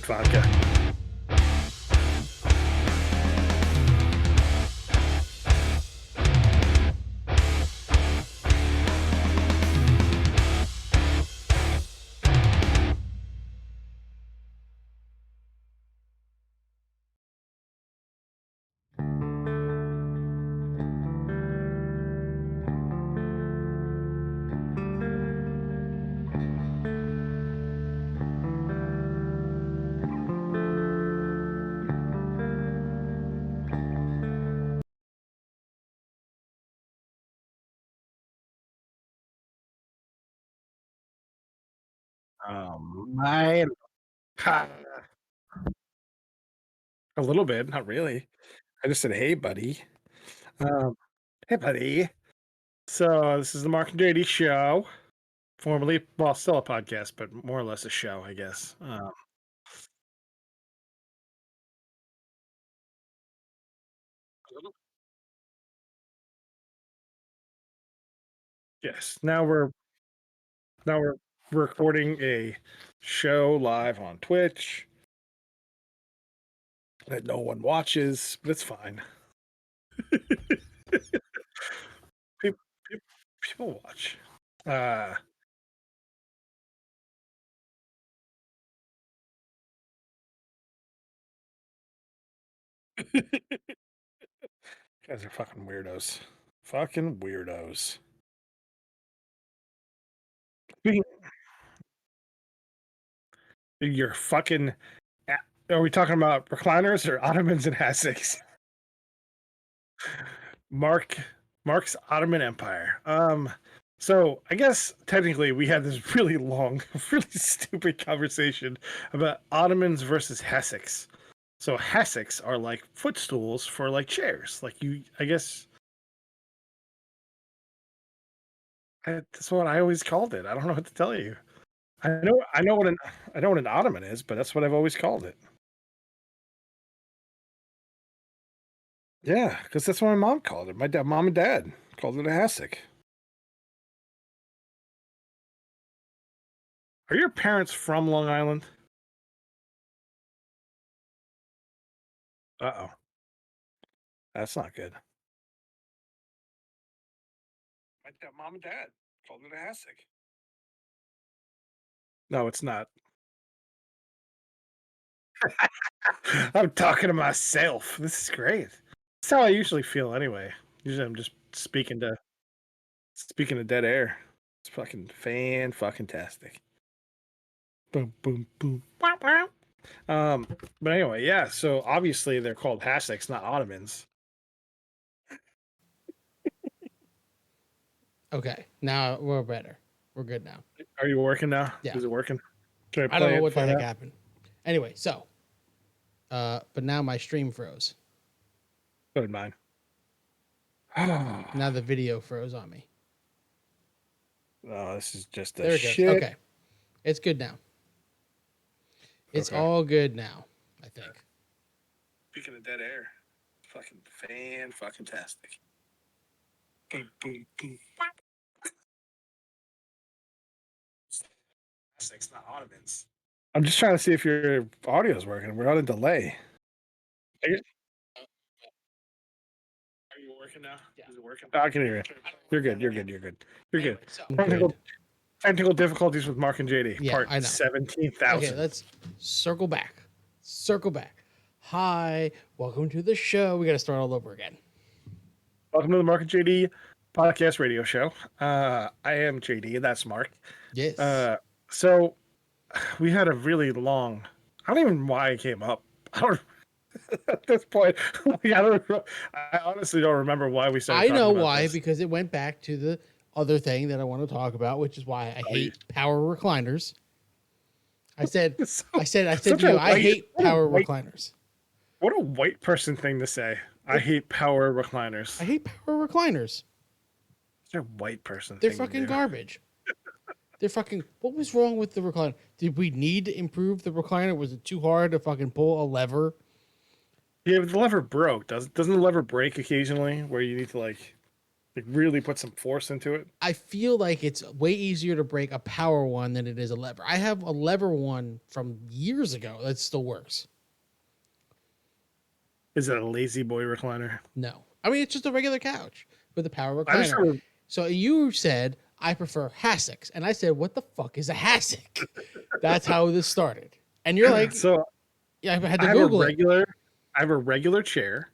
straight vodka. My a little bit, not really. I just said, "Hey, buddy." Um, "Hey, buddy." So, this is the Mark and JD show, formerly well, still a podcast, but more or less a show, I guess. A little yes. Now we're recording a show live on Twitch that no one watches, but it's fine. Peop peop People watch. Uh, guys are fucking weirdos. Fucking weirdos. Speaking You're fucking are we talking about recliners or ottomans and hassocks? Mark Mark's Ottoman Empire. So I guess technically we had this really long, really stupid conversation about Ottomans versus hassocks. So hassocks are like footstools for like chairs. Like I guess that's what I always called it. I don't know what to tell you. I know what an ottoman is, but that's what I've always called it. Yeah, because that's what my mom called it. Mom and dad called it a hassock. Are your parents from Long Island? Uh-oh. That's not good. Mom and dad called it a hassock. No, it's not. I'm talking to myself. This is great. That's how I usually feel anyway. Usually I'm just speaking to dead air. It's fucking fucking tastic. Boom, boom, boom. Wow, wow. Um, but anyway, yeah. So obviously they're called hassocks, not ottomans. Okay, now we're better. We're good now. Are you working now? Yeah. Is it working? Should I I don't play know it? what the Find heck out. happened. Anyway, so, but now my stream froze. Go ahead, mine. Now the video froze on me. Oh, this is just a There it goes. shit. Okay, it's good now. It's Okay. all good now, I think. Speaking of dead air, fucking fucking tastic. Boom, boom, boom. Six, not ottomans. I'm just trying to see if your audio is working. We're on a delay. Are you working now? Yeah. Is it working? I can hear you. You're good. You're good. You're good. You're good. Technical, Good. technical difficulties with Mark and JD. Yeah, Part I know. 17,000. Okay, let's circle back. Circle back. Hi, welcome to the show. We got to start all over again. Welcome to the Mark and JD podcast radio show. I am JD. That's Mark. Yes. So we had a really long. I don't even know why it came up. I don't. At this point, I honestly don't remember why we started. I know talking about why, this. because it went back to the other thing that I want to talk about, which is why I Oh, you- hate power recliners. I said So- I said such to you, a I white- hate what a power white- recliners. What a white person thing to say. I hate power recliners. I hate power recliners. It's a white person They're thing to fucking do. garbage. They're fucking. What was wrong with the recliner? Did we need to improve the recliner? Was it too hard to fucking pull a lever? Yeah, but the lever broke. Doesn't the lever break occasionally where you need to like Like really put some force into it. I feel like it's way easier to break a power one than it is a lever. I have a lever one from years ago that still works. Is it a lazy boy recliner? No. I mean, it's just a regular couch with a power I just recliner. heard, So you said, I prefer hassocks. And I said, what the fuck is a hassock? That's how this started. And you're like, so yeah, I had I to have a Google it. I have a regular chair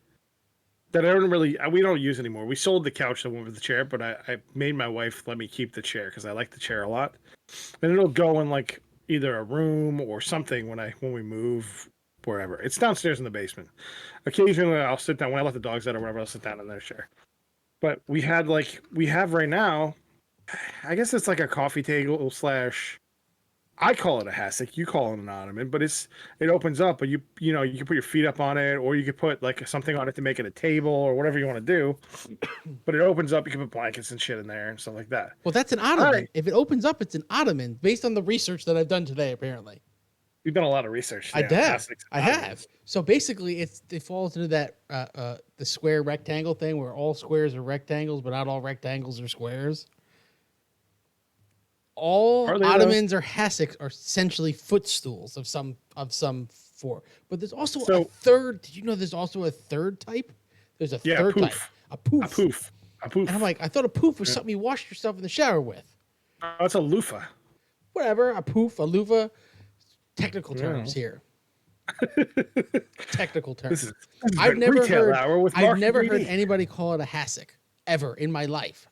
that I don't really we don't use anymore. We sold the couch that went with the chair, but I made my wife let me keep the chair because I like the chair a lot. And it'll go in like either a room or something when we move wherever. It's downstairs in the basement. Occasionally I'll sit down when I let the dogs out or whatever, I'll sit down in their chair. But we have right now, I guess it's like a coffee table slash. I call it a hassock. You call it an ottoman, but it opens up. But you know you can put your feet up on it, or you could put like something on it to make it a table or whatever you want to do. But it opens up. You can put blankets and shit in there and stuff like that. Well, that's an ottoman. If it opens up, it's an ottoman based on the research that I've done today, apparently. You've done a lot of research. I have. I have. So basically, it falls into that the square rectangle thing where all squares are rectangles, but not all rectangles are squares. All ottomans or hassocks are essentially footstools of some form. But there's also a third. Did you know there's also a third type? There's a third type. A poof. A poof. A poof. And I'm like, I thought a poof was something you washed yourself in the shower with. Oh, it's a loofah. Whatever. A poof, a loofah. Technical terms here. Technical terms. This is I've never heard anybody call it a hassock ever in my life.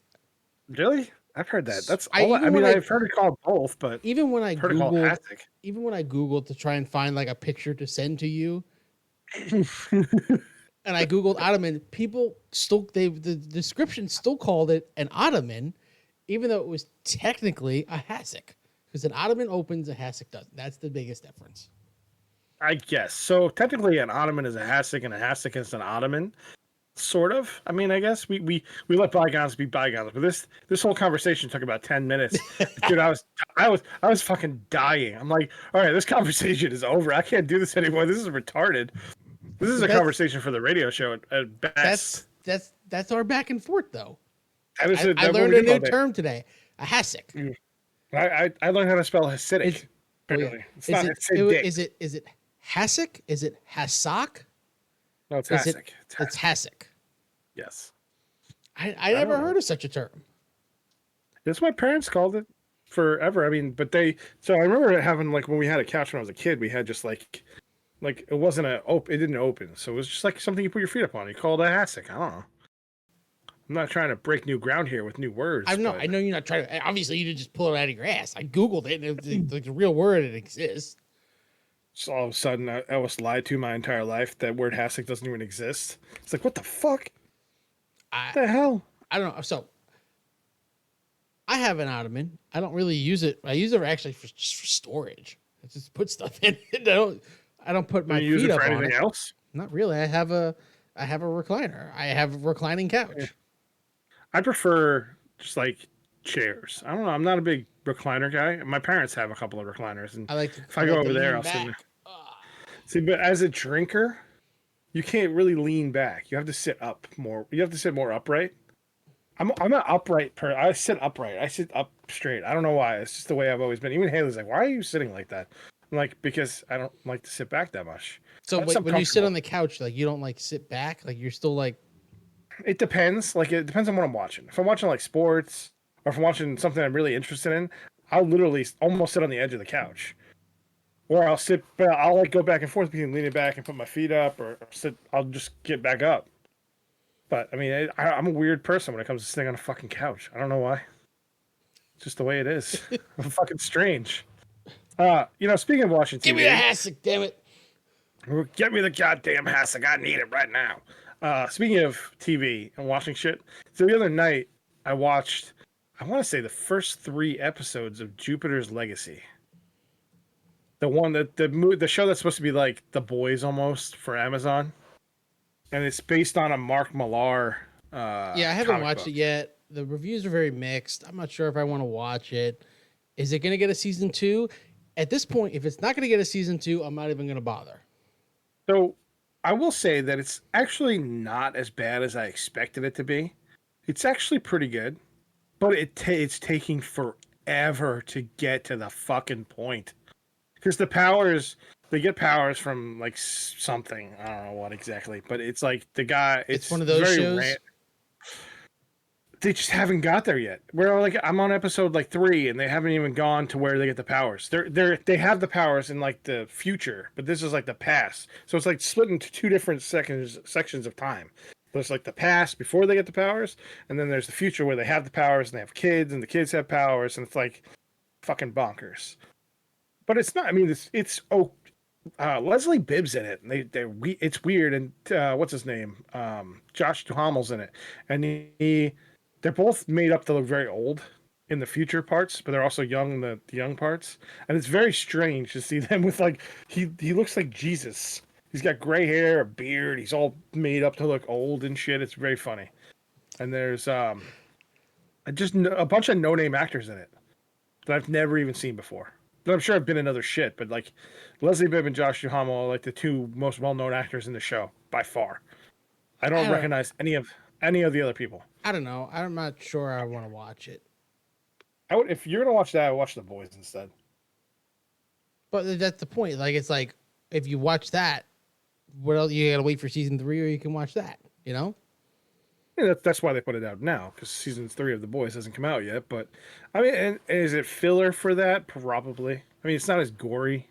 Really? I've heard that. That's all. I've heard it called both, but even when I Googled to try and find like a picture to send to you, and I Googled ottoman, people still the description still called it an ottoman, even though it was technically a hassock. Because an ottoman opens, a hassock doesn't. That's the biggest difference. I guess. So technically an ottoman is a hassock and a hassock is an ottoman. Sort of. I mean, I guess we let bygones be bygones. But this whole conversation took about 10 minutes. Dude, I was fucking dying. I'm like, all right, this conversation is over. I can't do this anymore. This is retarded. This is a conversation for the radio show at best. That's our back and forth though. I learned a new term today. A hassock. I learned how to spell Hasidic. Is it hassock? Is it hassock? No, it's hassock. It's hassock. Yes. I never heard of such a term. That's what my parents called it forever. I mean, but so I remember having like when we had a couch when I was a kid, we had just like it wasn't it didn't open. So it was just like something you put your feet up on. You called it a hassock. I don't know. I'm not trying to break new ground here with new words. I know you're not trying to. Obviously, you didn't just pull it out of your ass. I Googled it, and it's like a real word. It exists. So all of a sudden, I was lied to my entire life that word hassock doesn't even exist. It's like, what the fuck? What the hell? I don't know. So, I have an ottoman. I don't really use it. I use it actually just for storage. I just put stuff in it. I don't put my feet up on it. Anything else? Not really. I have a recliner. I have a reclining couch. Yeah. I prefer just like chairs. I don't know. I'm not a big recliner guy. My parents have a couple of recliners, and if I go over there, I'll sit there. See, but as a drinker, you can't really lean back. You have to sit up more. You have to sit more upright. I'm an upright person. I sit upright. I sit up straight. I don't know why. It's just the way I've always been. Even Haley's like, "Why are you sitting like that?" I'm like, because I don't like to sit back that much. So when you sit on the couch, like you don't like sit back, like you're still like. It depends. Like it depends on what I'm watching. If I'm watching like sports, or if I'm watching something I'm really interested in, I'll literally almost sit on the edge of the couch. Or I'll sit, but I'll like go back and forth between leaning back and put my feet up, or sit. I'll just get back up. But I mean, I'm a weird person when it comes to sitting on a fucking couch. I don't know why. It's just the way it is. I'm fucking strange. Speaking of watching TV, give me the hassock, damn it. Get me the goddamn hassock. I need it right now. Speaking of TV and watching shit, so the other night I watched, I want to say the first 3 episodes of Jupiter's Legacy. The one the show that's supposed to be like The Boys almost for Amazon, and it's based on a Marc Millar. I haven't watched it yet. The reviews are very mixed. I'm not sure if I want to watch it. Is it going to get a season 2? At this point, if it's not going to get a season 2, I'm not even going to bother. So I will say that it's actually not as bad as I expected it to be. It's actually pretty good, but it's taking forever to get to the fucking point. Because the powers, they get powers from like something. I don't know what exactly, but it's like the guy. It's one It's of those very shows. they just haven't got there yet. We're like I'm on episode like 3, and they haven't even gone to where they get the powers. They have the powers in like the future, but this is like the past. So it's like split into 2 different sections of time. There's like the past before they get the powers, and then there's the future where they have the powers and they have kids, and the kids have powers, and it's like fucking bonkers. But it's not. I mean, Leslie Bibb's in it, and it's weird. And what's his name? Josh Duhamel's in it, and they're both made up to look very old in the future parts, but they're also young in the young parts. And it's very strange to see them with like he looks like Jesus. He's got gray hair, a beard. He's all made up to look old and shit. It's very funny. And there's just a bunch of no name actors in it that I've never even seen before. But I'm sure I've been in other shit, but like Leslie Bibb and Josh Duhamel are like the 2 most well known actors in the show by far. I I don't don't. recognize any of the other people. I don't know. I'm not sure I want to watch it. I would if you're gonna watch that, I would watch The Boys instead. But that's the point. Like it's like if you watch that, what else? You gotta wait for season 3, or you can watch that. You know. Yeah, that's why they put it out now because season 3 of The Boys hasn't come out yet. But I mean, and is it filler for that? Probably. I mean, it's not as gory.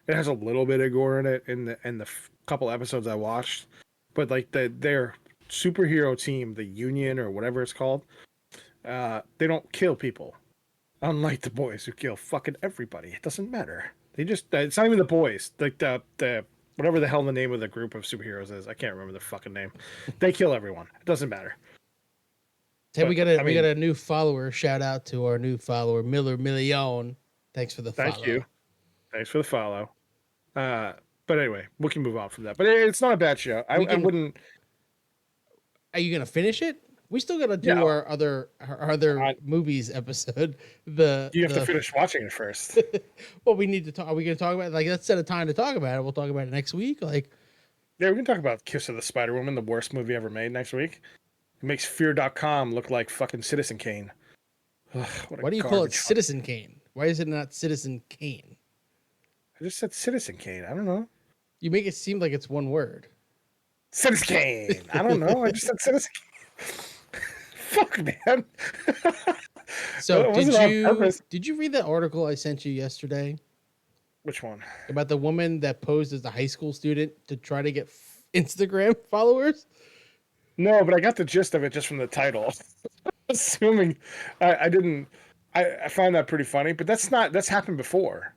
It has a little bit of gore in it in the couple episodes I watched, but like their superhero team, the Union or whatever it's called, they don't kill people. Unlike the boys who kill fucking everybody. It doesn't matter. They just it's not even the boys. Like the whatever the hell the name of the group of superheroes is. I can't remember the fucking name. They kill everyone. It doesn't matter. Hey, But we got a new follower. Shout out to our new follower, Miller Million. Thanks for the follow. thank you. Thanks for the follow. But anyway, we can move on from that. But it's not a bad show. I wouldn't. Are you gonna finish it? We still gotta do Yeah. our other movies episode. You have to finish watching it first. Well, we need to talk. Are we gonna talk about it? Like let's set a time to talk about it. We'll talk about it next week. Like Yeah, we can talk about Kiss of the Spider Woman, the worst movie ever made next week. It makes Fear.com look like fucking Citizen Kane. Ugh, why do you call it Citizen Kane? Why is it not Citizen Kane? I just said Citizen Kane. I don't know. You make it seem like it's one word. Citizen Kane. I don't know. I just said Citizen Kane. Fuck, man. So did you read that article I sent you yesterday Which one? about the woman that posed as a high school student to try to get Instagram followers? No, but I got the gist of it just from the title. Assuming I didn't. I found that pretty funny, but that's happened before.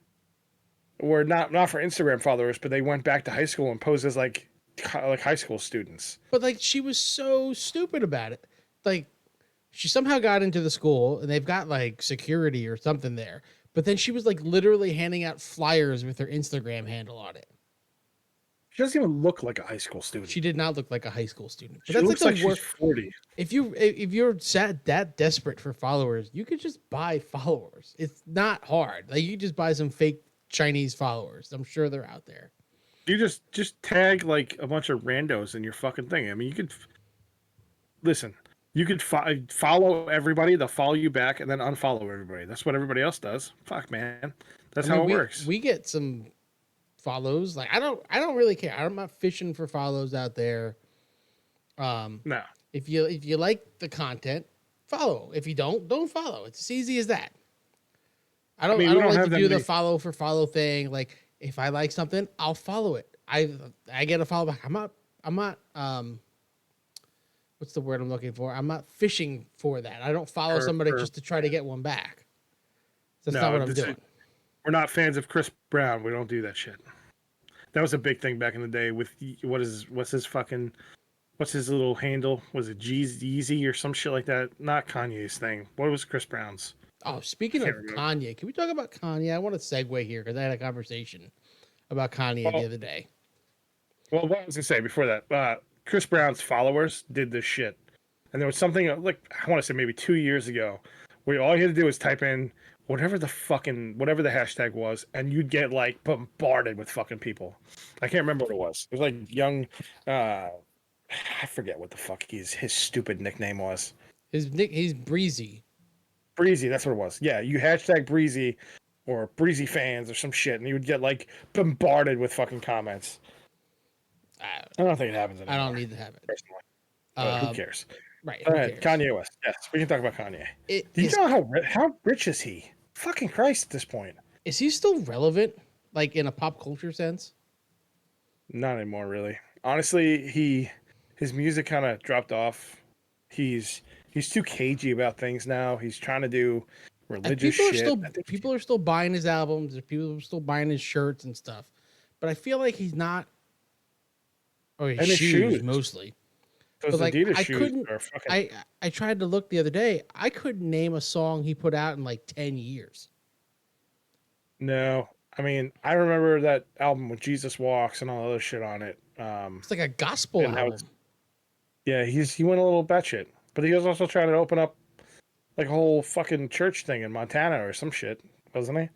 Or not for Instagram followers, but they went back to high school and posed as like high school students. But like she was so stupid about it. Like she somehow got into the school and they've got like security or something there. But then she was like literally handing out flyers with her Instagram handle on it. She doesn't even look like a high school student. She did not look like a high school student. But She that's looks like she's 40. If you're that desperate for followers, you could just buy followers. It's not hard. Like you just buy some fake Chinese followers. I'm sure they're out there. You just tag like a bunch of randos in your fucking thing. I mean, you could listen. You could follow everybody. They'll follow you back, and then unfollow everybody. That's what everybody else does. Fuck, man. That's how it works. We get some follows. Like I don't really care. I'm not fishing for follows out there. No. If you like the content, follow. If you don't follow. It's as easy as that. I don't like to do the follow for follow thing. Like if I like something, I'll follow it. I get a follow back. I'm not what's the word I'm looking for? I'm not fishing for that. I don't follow somebody just to try to get one back. That's not what I'm doing. We're not fans of Chris Brown. We don't do that shit. That was a big thing back in the day with what's his little handle? Was it Yeezy or some shit like that? Not Kanye's thing. What was Chris Brown's? Oh, speaking of Kanye, can we talk about Kanye? I want to segue here because I had a conversation about Kanye the other day. Well, what I was gonna say before that, Chris Brown's followers did this shit, and there was something like I want to say maybe 2 years ago, where all you had to do was type in whatever the hashtag was, and you'd get like bombarded with fucking people. I can't remember what it was. It was like young, I forget what the fuck his stupid nickname was. He's Breezy. Breezy, that's what it was. Yeah, you hashtag Breezy or Breezy fans or some shit, and you would get like bombarded with fucking comments. I, I don't think it happens I don't anymore, need to have it. personally. But who Um, cares? right. All Who right, cares? Kanye West. Yes, we can talk about Kanye. It Do you know how rich is he? Fucking Christ! At this point, is he still relevant, like in a pop culture sense? not anymore, really. Honestly, his music kind of dropped off. He's he's too cagey about things now. He's trying to do And religious shit. I think, people are still buying his albums. People are still buying his shirts and stuff. But I feel like he's not, or his and his shoes shoes, mostly. those But like Adidas I shoes couldn't. are fucking. I tried to look the other day. I couldn't name a song he put out in like 10 years. No, I mean I remember that album with Jesus Walks and all the other shit on it. It's like a gospel And that was album. yeah, he went a little batshit, but he was also trying to open up like a whole fucking church thing in Montana or some shit, wasn't he?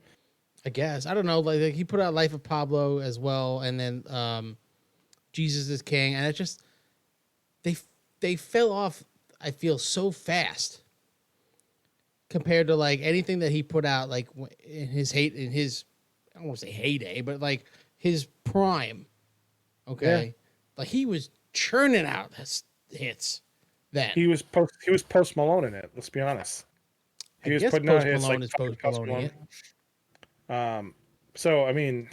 I guess I don't know. Like he put out Life of Pablo as well, and then Jesus is King, and it just they they fell off. I feel so fast compared to like anything that he put out like in his I don't want to say heyday, but like his prime. Okay, like he was churning out hits then. He was post Malone in it. Let's be honest. I He was guess putting out Post hits Malone like is fucking Post Post Maloning Malone. it. So I mean,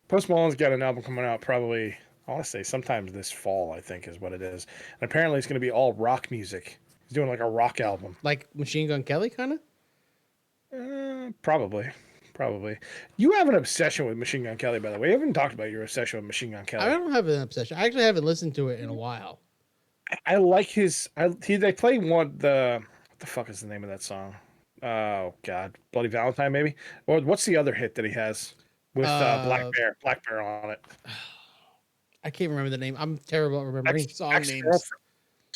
Post Malone's got an album coming out probably. I want to say sometimes this fall. I think is what it is, and apparently it's going to be all rock music. He's doing like a rock album. Like Machine Gun Kelly, kind of. Probably. Probably. You have an obsession with Machine Gun Kelly, by the way. You haven't talked about your obsession with Machine Gun I Kelly. don't have an obsession. I actually haven't listened to it in a while. I like his. They play one. What the fuck is the name of that song? Oh God, Bloody Valentine, maybe. Or what's the other hit that he has with Uh, Black Bear on it? I can't remember the name. I'm terrible at remembering song Ex names.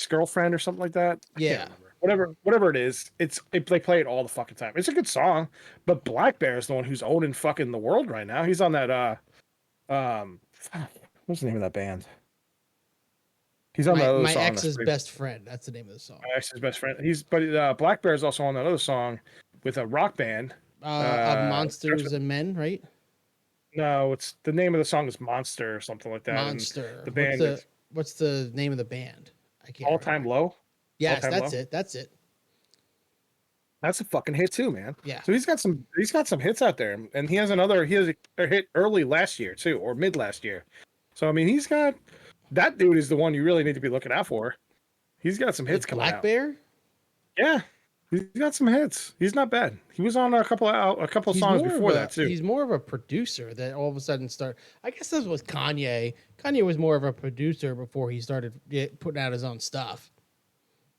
girlfriend or something like that. I can't Yeah, remember. Whatever it is, they play it all the fucking time. It's a good song, but Black Bear is the one who's owning fucking the world right now. He's on that fuck, what's the name of that band? He's on that other my song. That's ex's pretty. best friend. That's the name of the song. My ex's best friend. Black Bear is also on that other song with a rock band. Of Starts Monsters with, and Men, right? no, it's the name of the song is Monster or something like that, and Monster. the band is What's the name of the band? I can't All Time remember. Low. All Yes, Time that's Low. it. That's it. That's a fucking hit too, man. Yeah. So he's got some hits out there, and he has a hit early last year too, or mid last year. So I mean, he's got that dude is the one you really need to be looking out for. He's got some hits coming Black out. Bear. Yeah, he's got some hits. He's not bad. He was on a couple songs before that too. He's more of a producer that all of a sudden start. I guess this was Kanye. Kanye was more of a producer before he started putting out his own stuff.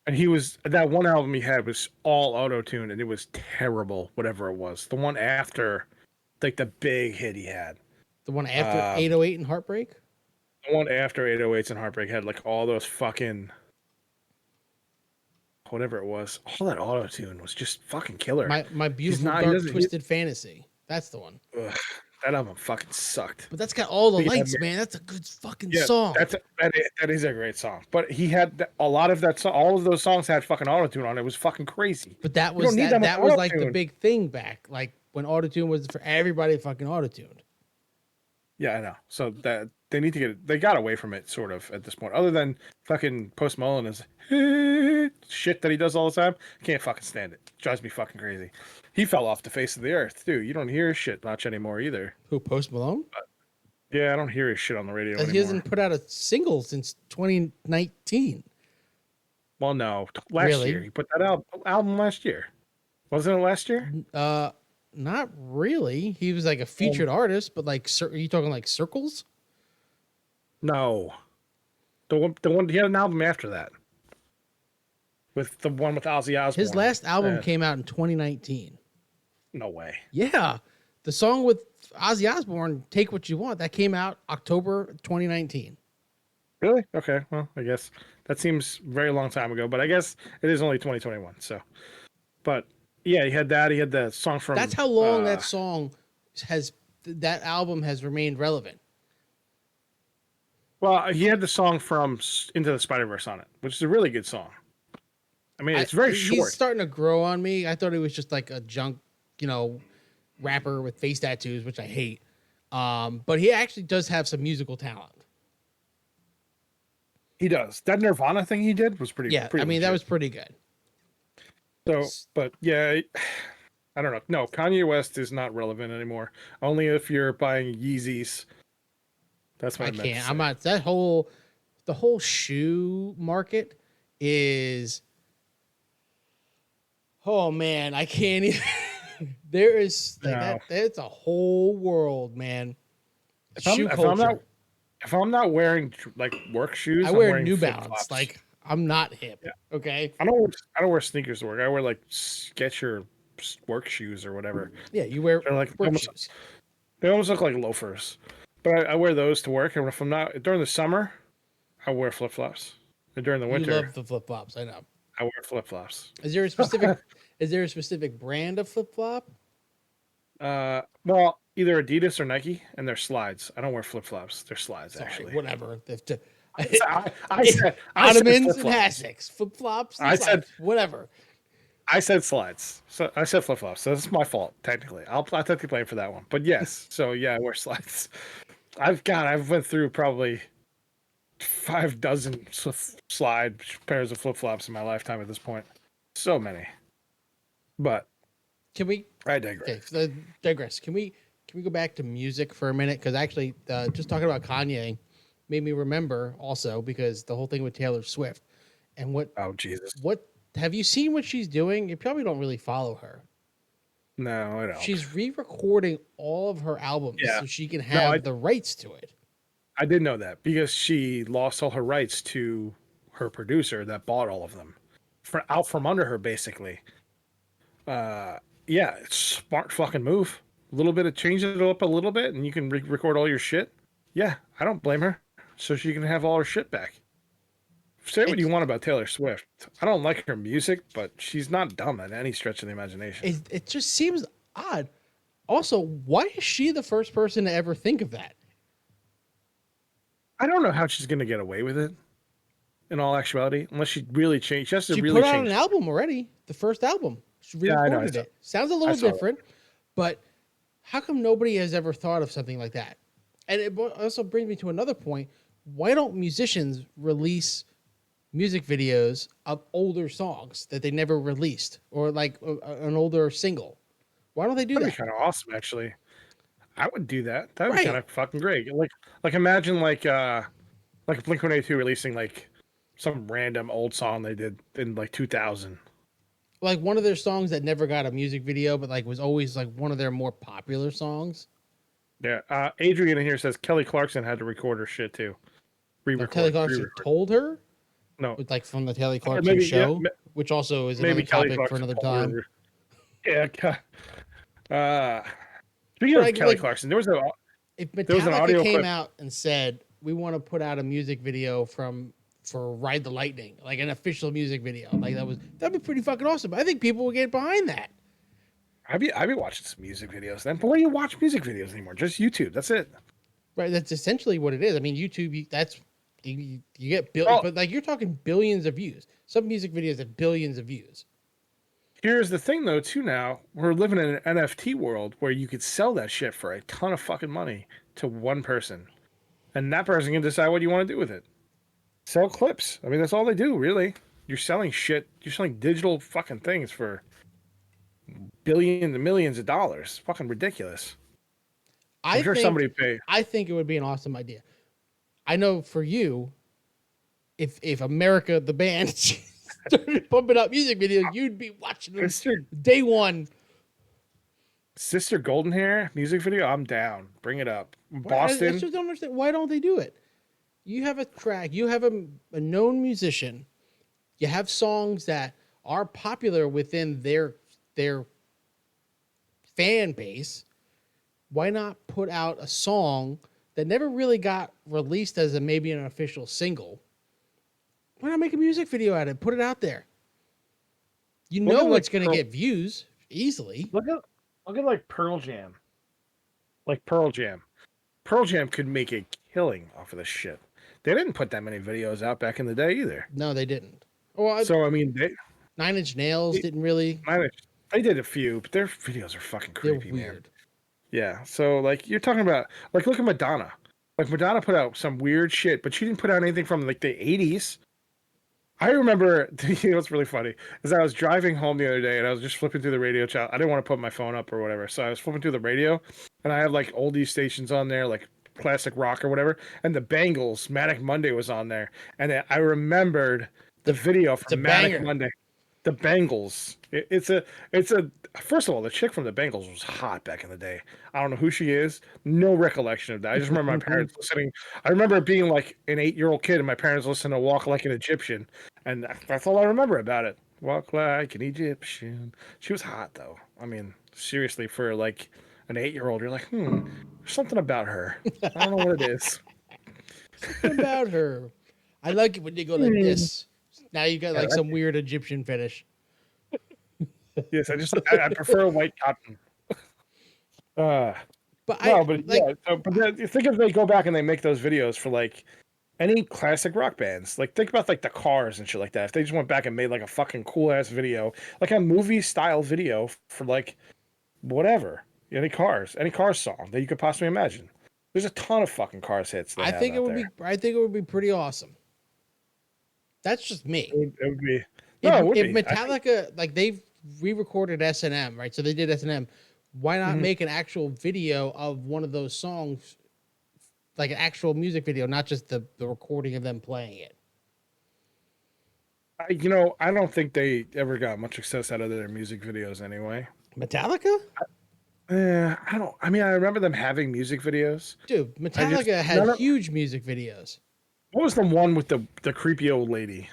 And he was that one album he had was all auto tune, and it was terrible. Whatever it was, the one after, like the big hit he had, The one after um, 808 and Heartbreak. the one after 808s and Heartbreak had like all those fucking whatever it was. All that auto tune was just fucking killer. My beautiful He dark doesn't. twisted fantasy. That's the one. Ugh, that album fucking sucked. But that's got all the Yeah, lights, man. That's a good fucking Yeah, song. that is a great song. But he had a lot of that song. All of those songs had fucking auto tune on it. It was fucking crazy. But that You was don't need that much that was like the auto-tune. big thing back, like when autotune was for everybody fucking autotuned. Yeah, I know. So that they need to they got away from it sort of at this point. Other than fucking Post Malone is shit that he does all the time. Can't fucking stand it. Drives me fucking crazy. He fell off the face of the earth too. You don't hear his shit much anymore either. Who, Post Malone? Yeah, I don't hear his shit on the radio He anymore. hasn't put out a single since 2019. Well, no, last Really? year he put that album last year. Wasn't it last year? Not really. He was like a featured artist, but like, are you talking like Circles? No, the one he had an album after that, with the one with Ozzy Osbourne. His last album came out in 2019. No way. Yeah, the song with Ozzy Osbourne, "Take What You Want," that came out October 2019. Really? Okay. Well, I guess that seems very long time ago, but I guess it is only 2021. So, but yeah, he had that. He had the song from. That's how long that song that album has remained relevant. Well, he had the song from Into the Spider-Verse on it, which is a really good song. I mean, it's very He's short. starting to grow on me. I thought he was just like a junk, you know, rapper with face tattoos, which I hate. But he actually does have some musical talent. He does. That Nirvana thing he did was pretty Yeah, I mean that legit. was pretty good. So, but yeah, I don't know. No, Kanye West is not relevant anymore. Only if you're buying Yeezys. That's what I I meant to can't. say. I'm not. The whole shoe market is. Oh man, I can't even. There is like No, that. It's a whole world, man. if I'm Shoe if I'm not culture. if I'm not wearing like work I shoes, I'm wear wearing New flip Balance. flops. Like I'm not hip. Yeah, Okay. I don't wear sneakers to work. I wear like Skechers work shoes or whatever. Yeah, you wear They're like work shoes. they almost look like loafers. But I wear those to work, and if I'm not during the summer, I wear flip flops. And during the You winter, love the flip flops. I know. I wear flip flops. Is there a specific? Is there a specific brand of flip flop? Well, either Adidas or Nike, and they're slides. I don't wear flip flops. They're slides, Sorry, actually. whatever. I said Ottomans flip and flops. hassocks, flip flops and I said slides, whatever. I said slides. So I said flip flops. So that's my fault, technically. I'll take the blame for that one. But yes, so yeah, I wear slides. I've went through probably 5 dozen slide pairs of flip flops in my lifetime at this point. So many. But Can we? I digress. Okay, digress. Can we go back to music for a minute? Because actually, just talking about Kanye made me remember also because the whole thing with Taylor Swift and Oh Jesus. what have you seen what she's doing? You probably don't really follow her. No, I don't. She's re-recording all of her albums Yeah. so she can No, have the rights to it. I did know that because she lost all her rights to her producer that bought all of them out from under her, basically. Yeah, it's smart fucking move. A little bit of change it up a little bit, and you can record all your shit. Yeah, I don't blame her. So she can have all her shit back. Say what you It's, want about Taylor Swift. I don't like her music, but she's not dumb at any stretch of the imagination. it just seems odd. Also, why is she the first person to ever think of that? I don't know how she's gonna get away with it. In all actuality, unless she really changed, she has to She really put out change. an album already, the first album. She Yeah, I know. re-recorded it. Sounds a little saw that. different, but how come nobody has ever thought of something like that? And it also brings me to another point. Why don't musicians release music videos of older songs that they never released or like an older single? Why don't they do That'd that? be kind of awesome, actually. I would do that. That'd be Right. kind of fucking great. Like imagine like Blink-182 releasing like some random old song they did in like 2000. Like one of their songs that never got a music video, but like was always like one of their more popular songs. Yeah. Adrian in here says Kelly Clarkson had to record her shit too. No, Kelly Clarkson Re-record. told her, No, with like from the Kelly or Clarkson maybe show, which also is another maybe Kelly topic for Clarkson another told time. her. Yeah. Speaking of Like, Kelly Clarkson, there was a if there was an Metallica audio came clip. out and said we want to put out a music video for Ride the Lightning, like an official music video, like that'd be pretty fucking awesome. I think people would get behind that. I'd be watching some music videos then. But where do you watch music videos anymore? Just YouTube. That's it. Right, that's essentially what it is. I mean, YouTube, you get Well, but like you're talking billions of views. Some music videos have billions of views. here's the thing, though, too. Now we're living in an NFT world where you could sell that shit for a ton of fucking money to one person, and that person can decide what you want to do with it. Sell clips. I mean, that's all they do, really. You're selling shit. You're selling digital fucking things for billions and millions of dollars. Fucking ridiculous. I'm sure somebody paid. I think it would be an awesome idea. I know for you, if America the band started pumping out music videos, you'd be watching them day one. Sister Golden Hair music video. I'm down. Bring it up. I Boston. just don't understand. Why don't they do it? You have a track. You have a known musician. You have songs that are popular within their fan base. Why not put out a song that never really got released as maybe an official single? Why not make a music video out of it? Put it out there. You Look know at, it's going to get views easily. Look at like Pearl Jam. Like Pearl Jam. Pearl Jam could make a killing off of this shit. They didn't put that many videos out back in the day either. No, they didn't. Well, So I mean, Nine Inch Nails It- didn't really. they did a few, but their videos are fucking They're creepy, man. weird. Yeah. So like you're talking about like look at Madonna. Like Madonna put out some weird shit, but she didn't put out anything from like the 80s. I remember, you know what's really funny is I was driving home the other day and I was just flipping through the radio channel. I didn't want to put my phone up or whatever, so I was flipping through the radio, and I had like oldies stations on there, like classic rock or whatever, and the Bangles, Manic Monday was on there, and I remembered the The video it's a from Manic banger. Monday. The Bangles. It's a. First of all, the chick from the Bangles was hot back in the day. I don't know who she is. No recollection of that. I just remember my parents listening. I remember being like an 8-year-old kid and my parents listening to "Walk Like an Egyptian," and that's all I remember about it. Walk like an Egyptian. She was hot though. I mean, seriously, for like an 8-year-old, you're like, there's something about her. I don't know what it is. Something about her. I like it when you go like Hmm. this. Now you got Yeah, like some weird Egyptian fetish. yes, I prefer white cotton. Uh, But I No, but like yeah, but then you think if they go back and they make those videos for like any classic rock bands, like think about like the Cars and shit like that. If they just went back and made like a fucking cool ass video, like a movie style video for like whatever, any Cars song that you could possibly imagine. There's a ton of fucking Cars hits they I have think it out would there. be I think it would be pretty awesome. That's just me. It would be If no, it would if be. I think Metallica like they've re-recorded S&M, right? So they did S&M. Why not mhm. make an actual video of one of those songs, like an actual music video, not just the recording of them playing it? I don't think they ever got much success out of their music videos anyway. Metallica? I don't. I mean, I remember them having music videos. Dude, I just Metallica had none of huge music videos. What was the one with the creepy old lady?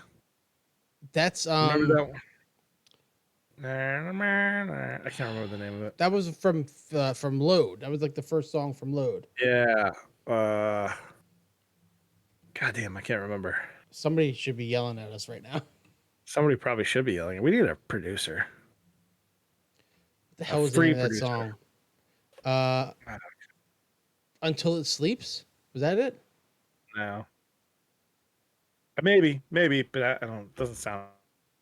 That's Remember that one? I can't remember the name of it. that was from Load. That was like the first song from Load. Yeah. Uh, goddamn, I can't remember. Somebody should be yelling at us right now. What Somebody probably should be yelling. We need a producer, the a hell was the name free of that producer. song? Uh I Until It Sleeps? Was that it? don't know. Maybe, but I don't. Doesn't sound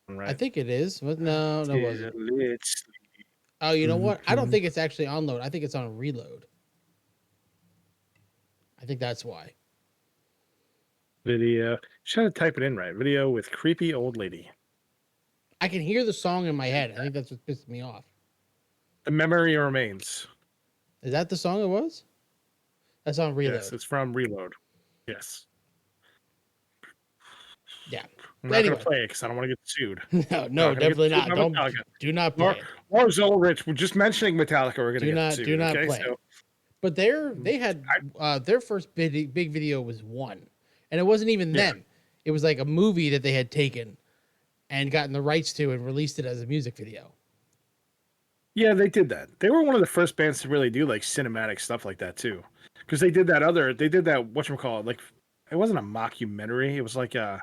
I right. think it is. No, that wasn't. It's Oh, you know what? I don't think it's actually on Load. I think it's on Reload. I think that's why. video. Try to type it in right. Video with creepy old lady. I can hear the song in my head. I think that's what pissed me off. The memory remains. Is that the song it was? That's on Yes, Reload. it's from Reload. Yes. Yeah. I'm But not going anyway, to play it because I don't want to get sued. no, Not going to get definitely sued not. by Don't Metallica. do not play it. Lars Ulrich, we're just mentioning Metallica, we're going to get Do sued. not Okay, play it. so But they had their first big video was One, and it wasn't even yeah, them. It was like a movie that they had taken and gotten the rights to and released it as a music video. yeah, they did that. They were one of the first bands to really do like cinematic stuff like that too, because they did that whatchamacallit, like it wasn't a mockumentary. It was like it was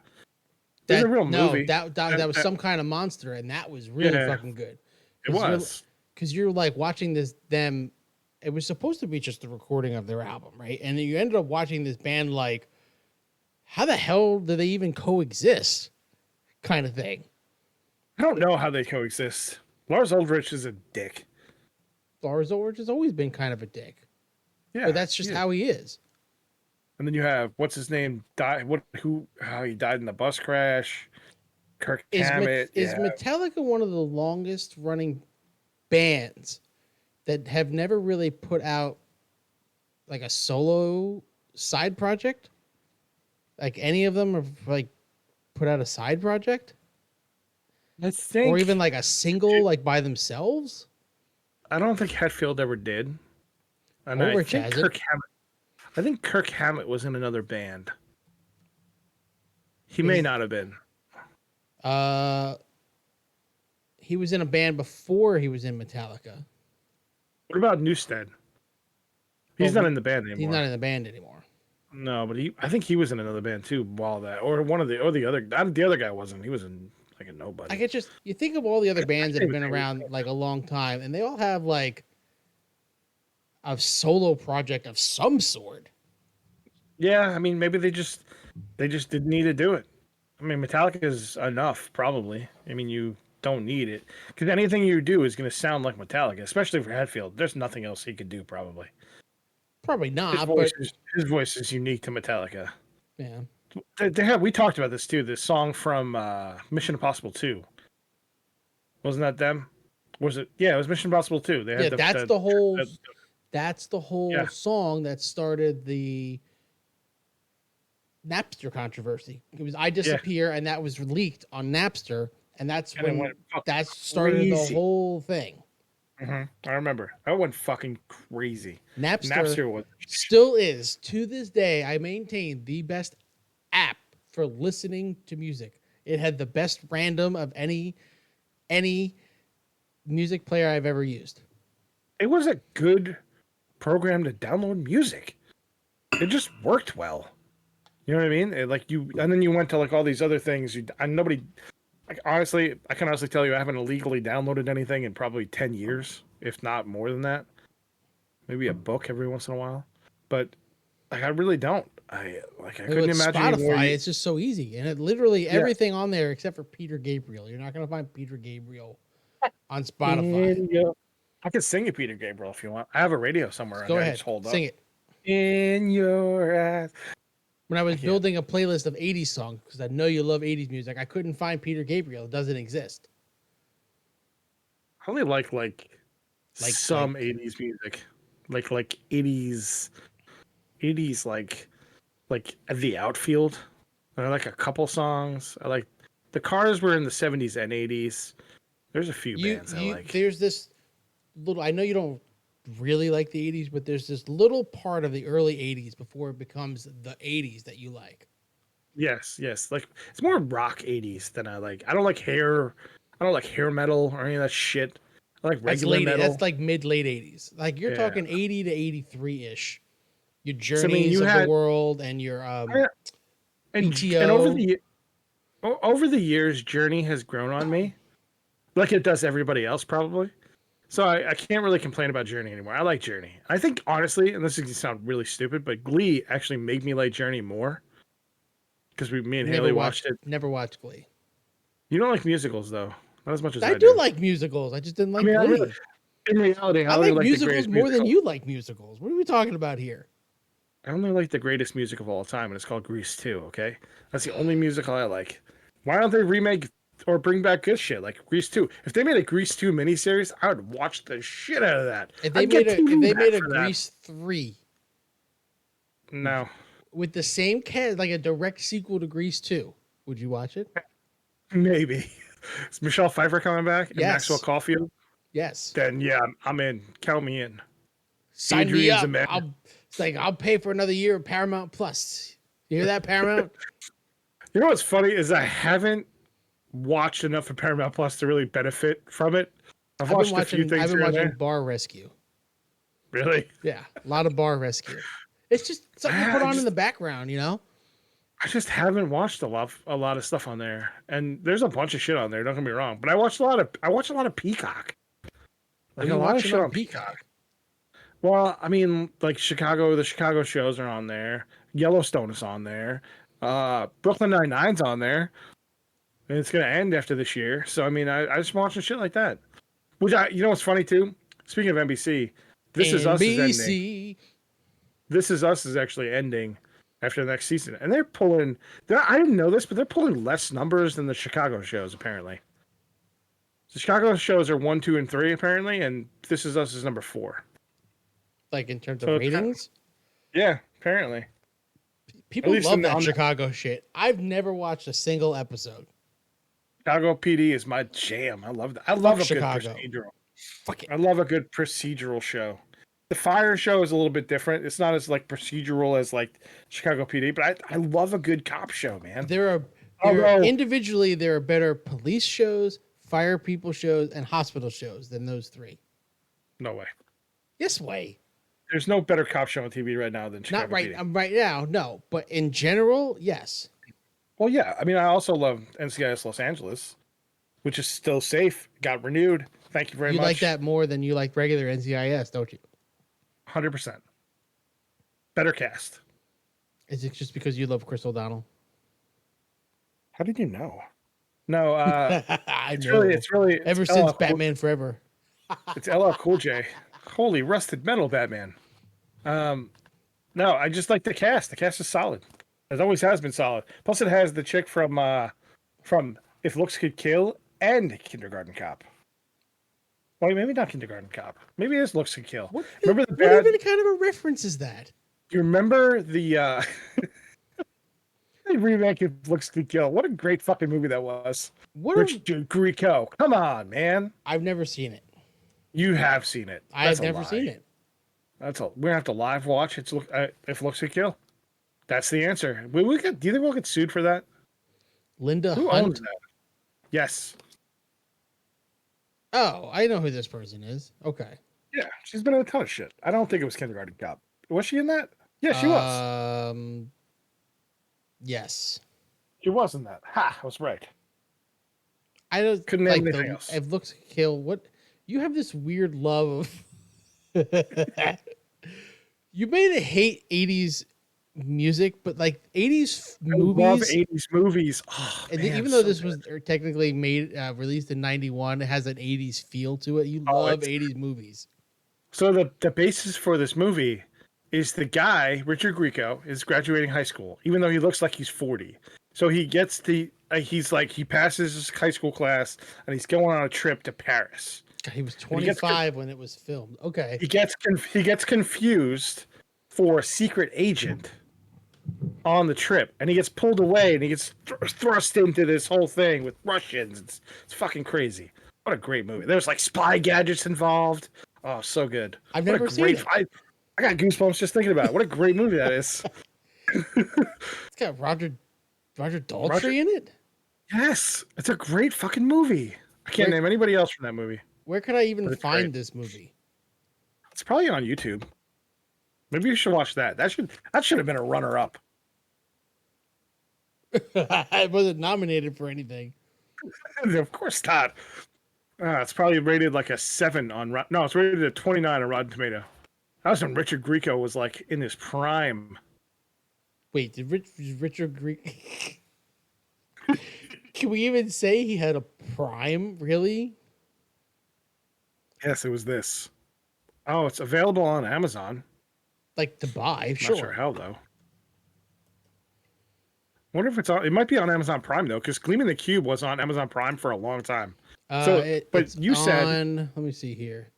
a That real no, movie. that was some kind of monster, and that was really Yeah, fucking good. it was. Because you're like watching this them. It was supposed to be just a recording of their album, right? And then you ended up watching this band like, how the hell do they even coexist? Kind of thing. I don't know how they coexist. Lars Ulrich is a dick. Lars Ulrich has always been kind of a dick, Yeah, but that's just yeah. how he is. And then you have what's his name? How he died in the bus crash. Kirk Hammett. Is Yeah, Metallica one of the longest running bands that have never really put out like a solo side project? Like any of them have like put out a side project I or think even like a single like by themselves? I don't think Hetfield ever did, and I Ulrich think hasn't. Kirk Hammett was in another band. He may Is not have been. uh he was in a band before he was in Metallica. What about Newstead? He's Well, not in the band he's not anymore. in the band anymore. No, but I think he was in another band too. While that, or one of the other, the other guy wasn't. He was in like a I nobody. get just you think of all the other I bands that can't have even been think of his around name. like a long time, and they all have like a solo project of some sort. Yeah, I mean, maybe they just didn't need to do it. I mean, Metallica is enough, probably. I mean, don't need it because anything you do is going to sound like Metallica, especially for Hetfield. There's nothing else he could do probably. Probably not, but His voice is unique to Metallica. yeah. We talked about this too. This song from Mission Impossible 2. Wasn't that them? Was it? Yeah, it was Mission Impossible 2. They Yeah, had that's the whole yeah, song that started the Napster controversy. It was I yeah, Disappear, and that was leaked on Napster, and that's and it when went fucking that started the crazy. whole thing. I remember. That went fucking crazy. Napster Napster was still is, to this day, I maintain, the best app for listening to music. It had the best random of any music player I've ever used. it was a good program to download music. It just worked well. You know what I mean? And then you went to like all these other things. And nobody, like, honestly, I can honestly tell you, I haven't illegally downloaded anything in probably 10 years, if not more than that. Maybe a book every once in a while, but like I really don't. I couldn't With imagine anymore. Spotify, it's just so easy, and it literally Yeah. everything on there except for Peter Gabriel. You're not gonna find Peter Gabriel on Spotify. In your, I could sing you Peter Gabriel if you want. I have a radio somewhere on Go there. I ahead, just hold up. sing it. In your eyes. When I was can't. building a playlist of 80s songs, because I know you love 80s music, I couldn't find Peter Gabriel. It doesn't exist. I only like Like some 80s music. Like 80s like The Outfield. I like a couple songs. I like the Cars were in the 70s and 80s. There's a few bands I like. There's this little. I know you don't really like the 80s, but there's this little part of the early 80s before it becomes the 80s that you like. Yes. Like it's more rock 80s than I like. I don't like hair. I don't like hair metal or any of that shit. I like That's regular metal. That's like mid late 80s. Like you're Yeah. talking 80 to 83 ish. Your So, I mean, Journeys you of had the world and your and PTO. over the years, Journey has grown on me, like it does everybody else probably. So I can't really complain about Journey anymore. I like Journey. I think honestly, and this is gonna sound really stupid, but Glee actually made me like Journey more because me and Haley watched it. Never watched Glee. You don't like musicals though, not as much as I I do do. like musicals. I just didn't I like mean, Glee. in reality, I like musicals more than you like musicals. What are we talking about here? I only like the greatest music of all time, and it's called Grease 2, okay? That's the only musical I like. Why don't they remake or bring back good shit like Grease 2? If they made a Grease 2 miniseries, I would watch the shit out of that. If they I'd get made TV back a for that. Grease 3 No, with the same cast, like a direct sequel to Grease 2, would you watch it? maybe. Is Michelle Pfeiffer coming back and Yes. Maxwell Caulfield? Yes. Then yeah, I'm in. Count me in. Sign me Adrian's up. a man. I'll pay for another year of Paramount Plus. You hear that, Paramount? You know what's funny is I haven't watched enough of Paramount Plus to really benefit from it. I've watched a few things I've been here and watching there. Bar Rescue. Really? Yeah, a lot of Bar Rescue. It's just something you put on in the background, you know. I just haven't watched a lot of stuff on there, and there's a bunch of shit on there. Don't get me wrong, but I watch a lot of Peacock, What like are a you lot of watching shit on on Peacock. Well, I mean, like Chicago, the Chicago shows are on there. Yellowstone is on there. Brooklyn Nine-Nine's on there, and it's gonna end after this year. So I mean, I just watching shit like that. You know what's funny too? Speaking of NBC, This Is Us is ending. NBC. This Is Us is actually ending after the next season, and they're pulling. I didn't know this, but they're pulling less numbers than the Chicago shows apparently. The Chicago shows are 1, 2, and 3 apparently, and This Is Us is number 4. Like in terms of So ratings, yeah, apparently. people least love in that Chicago shit. I've never watched a single episode. Chicago PD is my jam. I love that. I love a Chicago. good procedural. Fuck it. I love a good procedural show. The Fire show is a little bit different. It's not as like procedural as like Chicago PD, but I love a good cop show, man. Individually there are better police shows, fire people shows, and hospital shows than those three. No way. Yes way. There's no better cop show on TV right now than Chicago Not right. PD. Right now, no. But in general, yes. Well, yeah. I mean, I also love NCIS Los Angeles, which is still safe. Got renewed. Thank you very much. You like that more than you like regular NCIS, don't you? 100%. Better cast. Is it just because you love Chris O'Donnell? How did you know? No, I it's really, know. it's really, Ever it's since LL Cool, Batman Forever. it's LL Cool J. Holy rusted metal, Batman. Um, no, I just like the cast. The cast is solid. It always has been solid. Plus, it has the chick from If Looks Could Kill and Kindergarten Cop. Well, maybe not Kindergarten Cop. Maybe it is Looks Could Kill. Remember the What bad? even kind of a reference is that? You remember the remake of Looks Could Kill? What a great fucking movie that was. What a, Richard Grieco. Come on, man. I've never seen it. You have seen it. I That's have a never seen lie. it. That's all. We're gonna have to live watch. If Looks Could Kill. That's the answer. We get. Do you think we'll get sued for that? Linda Who Hunt. owns that? Yes. Oh, I know who this person is. Okay. Yeah, she's been in a ton of shit. I don't think it was Kindergarten Cop. Was she in that? Yeah, she was. Yes. She was in that. Ha! I was right. I don't Couldn't name anything else. I've looked kill. What you have this weird love of. You made it hate 80s music, but like 80s movies. I love 80s movies. Oh, And man, even though so this good. was technically made released in 91, it has an 80s feel to it. You love 80s movies. So the basis for this movie is the guy, Richard Grieco, is graduating high school, even though he looks like he's 40. So he gets he passes his high school class and he's going on a trip to Paris. God, he was 25 when it was filmed. Okay. He gets confused for a secret agent on the trip, and he gets pulled away and he gets thrust into this whole thing with Russians. It's fucking crazy. What a great movie. There's like spy gadgets involved. Oh, so good. I've What a never seen great, it. I got goosebumps just thinking about it. What a great movie that is. It's got Roger Daltrey in it. Yes, it's a great fucking movie. I can't name anybody else from that movie. Where could I even find great. this movie? It's probably on YouTube. Maybe you should watch that. That should have been a runner up. I wasn't nominated for anything. Of course not. It's probably rated like a 7 on no, it's rated a 29 on Rotten Tomato. That was when Richard Grieco was like in his prime. Wait, did Richard Greek? Can we even say he had a prime? Really? Yes, it was this. Oh, it's available on Amazon. Like to buy? Not Sure. sure how though. Wonder if it's on. It might be on Amazon Prime though, because Gleaming the Cube was on Amazon Prime for a long time. But you said let me see here.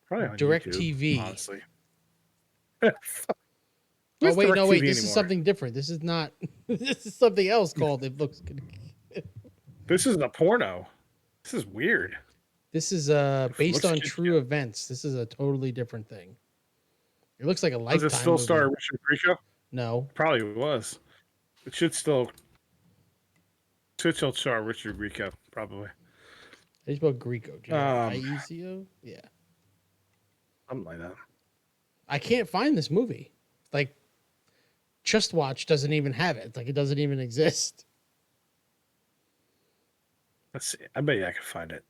probably on Direct YouTube, TV. honestly. Oh wait, no, wait. This anymore? is something different. This is not. This is something else called. It looks good. This is a porno. This is weird. This is based on true events. This is a totally different thing. It looks like a Lifetime. Does it still movie. star Richard Grieco? No, Probably was. It should still star Richard Grieco, probably. they spelled Greco. Grieco. Yeah. Something like that. I can't find this movie. Like, Just Watch doesn't even have it. Like, it doesn't even exist. Let's see. I bet you I could find it.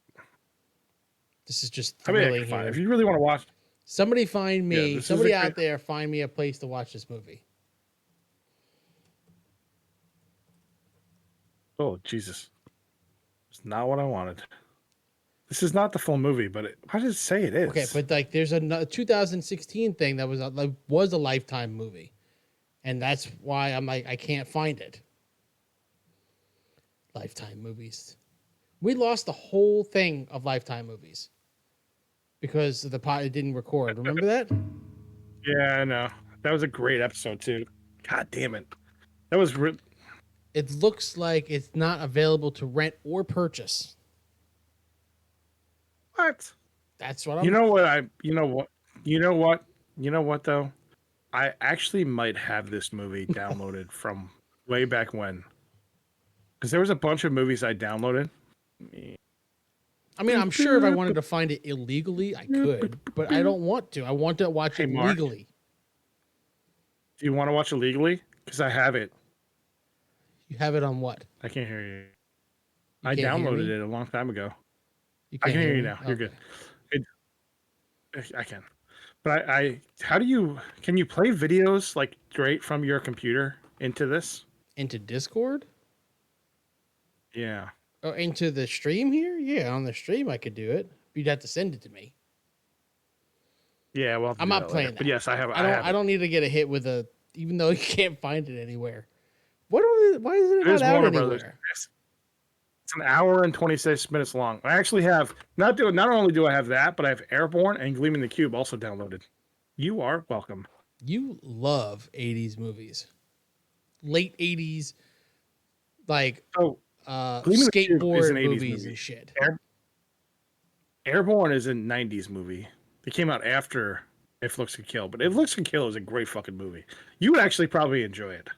This is just I bet you I thrilling could find it. here. If you really want to watch, Somebody find me. Somebody out great... there find me a place to watch this movie. Oh Jesus! It's not what I wanted. This is not the full movie, but why does it say it is? Okay, but like, there's a 2016 thing that was a Lifetime movie, and that's why I'm like, I can't find it. Lifetime movies. We lost the whole thing of Lifetime movies because the pot didn't record. Remember that? Yeah, I know. That was a great episode too. God damn it! That was. It looks like it's not available to rent or purchase. What? That's what I'm. You know what though? I actually might have this movie downloaded from way back when. Because there was a bunch of movies I downloaded. I mean, I'm sure if I wanted to find it illegally, I could, but I don't want to. I want to watch it Marc, legally. do you want to watch it legally? Because I have it. You have it on what? I can't hear you. You I can't hear downloaded me? it a long time ago. You I can't can hear you me? now. You're Okay. good. I can. But can you play videos like straight from your computer into this? Into Discord? Yeah. Or into the stream here? Yeah, on the stream I could do it. You'd have to send it to me. Yeah, we'll have to I'm do not that later. playing But that. yes, I have. I I don't. have I it. don't need to get a hit with a. Even though you can't find it anywhere. Why isn't it It not is out Warner Brothers. anywhere? It's an hour and 26 minutes long. I actually have not only do I have that, but I have Airborne and Gleaming the Cube also downloaded. You are welcome. You love 80s movies. Late 80s, like So Gleaming the Cube is an skateboard 80s movies movie. and shit. Airborne is a 90s movie. It came out after If Looks Could Kill, but If Looks Could Kill is a great fucking movie. You would actually probably enjoy it.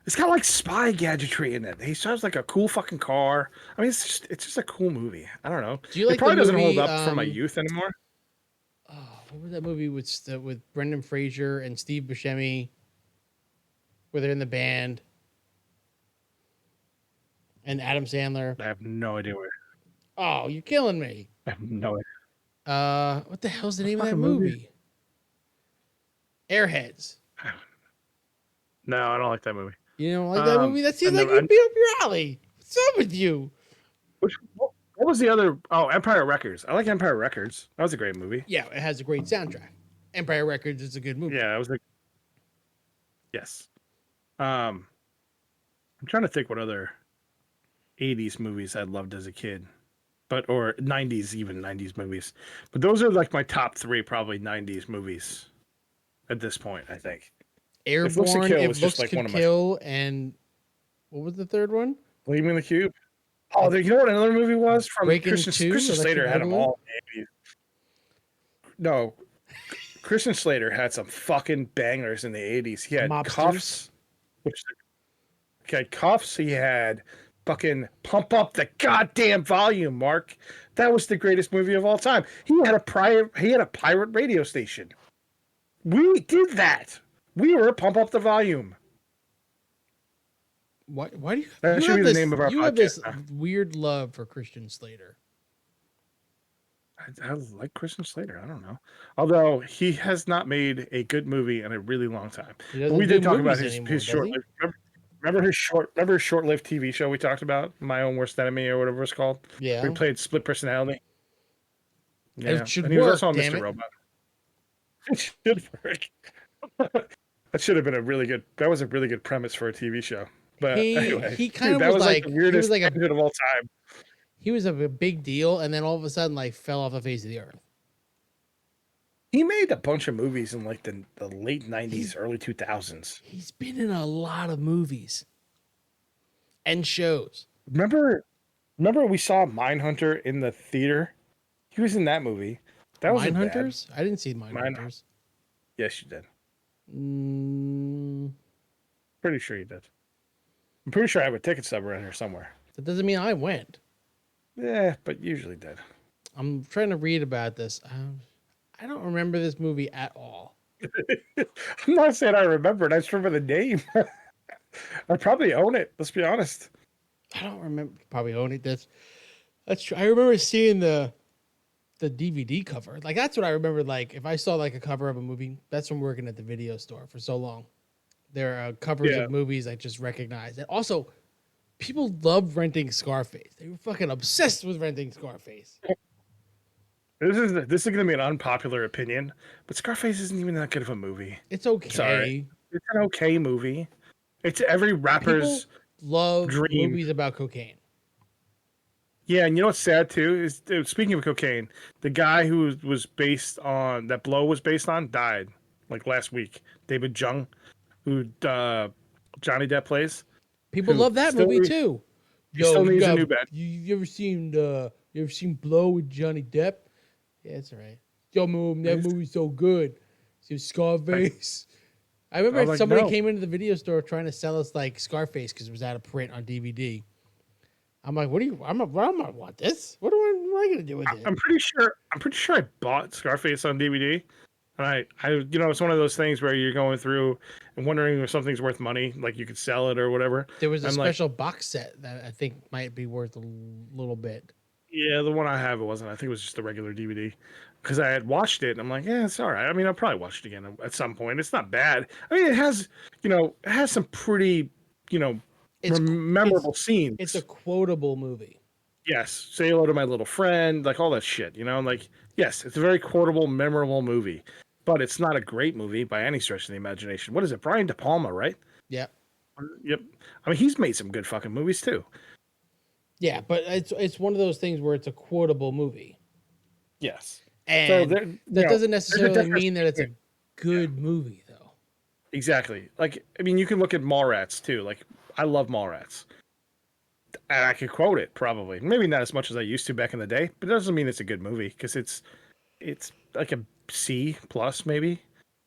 It's got like spy gadgetry in it. He drives like a cool fucking car. I mean, it's just a cool movie. I don't know. Do you It like the probably doesn't hold movie? up for my youth anymore. Oh, what was that movie with Brendan Fraser and Steve Buscemi, where they're in the band, and Adam Sandler? I have no idea where. Oh, you're killing me. I have no idea. What the hell's the What name of that fucking movie? movie? Airheads. No, I don't like that movie. You don't like that movie? That seems like I you'd be up your alley. What's up with you? what was the other? Oh, Empire Records. I like Empire Records. That was a great movie. Yeah, it has a great soundtrack. Empire Records is a good movie. Yeah, it was like yes. I'm trying to think what other 80s movies I loved as a kid, or 90s, even 90s movies. But those are like my top three, probably 90s movies at this point. I think Airborne, was If just Looks like one Could of my Kill, and what was the third one? Gleaming the Cube. Oh, you know what another movie was from Breaking 2, Christian Slater Electric had them Boogaloo? all in the 80s. No, Christian Slater had some fucking bangers in the 80s. He had Mobsters? Cuffs, which he had Cuffs. He had fucking Pump Up the Goddamn Volume, Mark. That was the greatest movie of all time. He had a pirate radio station. We did that. We were Pump Up the Volume. Why do you, That you should have be the this, name of our you have podcast this now. weird love for Christian Slater? I like Christian Slater. I don't know. Although he has not made a good movie in a really long time. He But doesn't we do did talk about movies anymore, his does short. he? Remember his short-lived TV show we talked about, My Own Worst Enemy or whatever it's called. Yeah. We played split personality. Yeah, It should and he was work, also on damn Mr. it. Robot. It should work. That should have been a really good. That was a really good premise for a TV show. But anyway, He kind of that was like the he weirdest was like tangent of all time. he was a big deal, and then all of a sudden like fell off the face of the earth. He made a bunch of movies in like the late '90s, early 2000s. He's been in a lot of movies and shows. Remember we saw Mindhunter in the theater? He was in that movie. That was Mindhunters? I didn't see Mindhunters. Yes, you did. Mm, Pretty sure you did. I'm pretty sure I have a ticket stub around here somewhere. that doesn't mean I went. Yeah, but usually did. I'm trying to read about this. I don't remember this movie at all. I'm not saying I remember it. I just remember the name. I probably own it. Let's be honest. I don't remember. Probably own it. That's true. I remember seeing the DVD cover. Like that's what I remember. Like if I saw like a cover of a movie, that's from working at the video store for so long. There are covers of movies I just recognized. And also, people loved renting Scarface. They were fucking obsessed with renting Scarface. This is going to be an unpopular opinion, but Scarface isn't even that good of a movie. It's okay. Sorry. It's an okay movie. It's every rapper's love dream. movies about cocaine. Yeah, and you know what's sad too is speaking of cocaine, the guy who was based on that Blow was based on died like last week. David Jung, who Johnny Depp plays. People love that movie too. Still needs a new bed. You ever seen Blow with Johnny Depp? Yeah, it's all right. Yo, mom, that movie's so good. See Scarface. I remember like, somebody no. came into the video store trying to sell us like Scarface because it was out of print on DVD. I'm like, what do you? I'm not want this. What am I gonna do with it? I'm pretty sure I bought Scarface on DVD, and I it's one of those things where you're going through and wondering if something's worth money, like you could sell it or whatever. There was a I'm special box set that I think might be worth a little bit. Yeah, the one I have, it wasn't. I think it was just the regular DVD because I had watched it and I'm like, yeah, it's all right. I mean, I'll probably watch it again at some point. It's not bad. I mean, it has some pretty, It's memorable it's a scenes. quotable movie. Yes, say hello to my little friend, like all that shit, like yes, it's a very quotable, memorable movie, but it's not a great movie by any stretch of the imagination. What is it, Brian De Palma, right? Yeah. Yep. I mean, he's made some good fucking movies too. Yeah, but it's one of those things where it's a quotable movie. Yes. So And there, that doesn't there's a necessarily difference mean that it's a between, yeah, good movie though. exactly. Like, I mean, you can look at Mallrats too. Like, I love Mallrats, and I could quote it probably. Maybe not as much as I used to back in the day, but it doesn't mean it's a good movie because it's like a C plus maybe.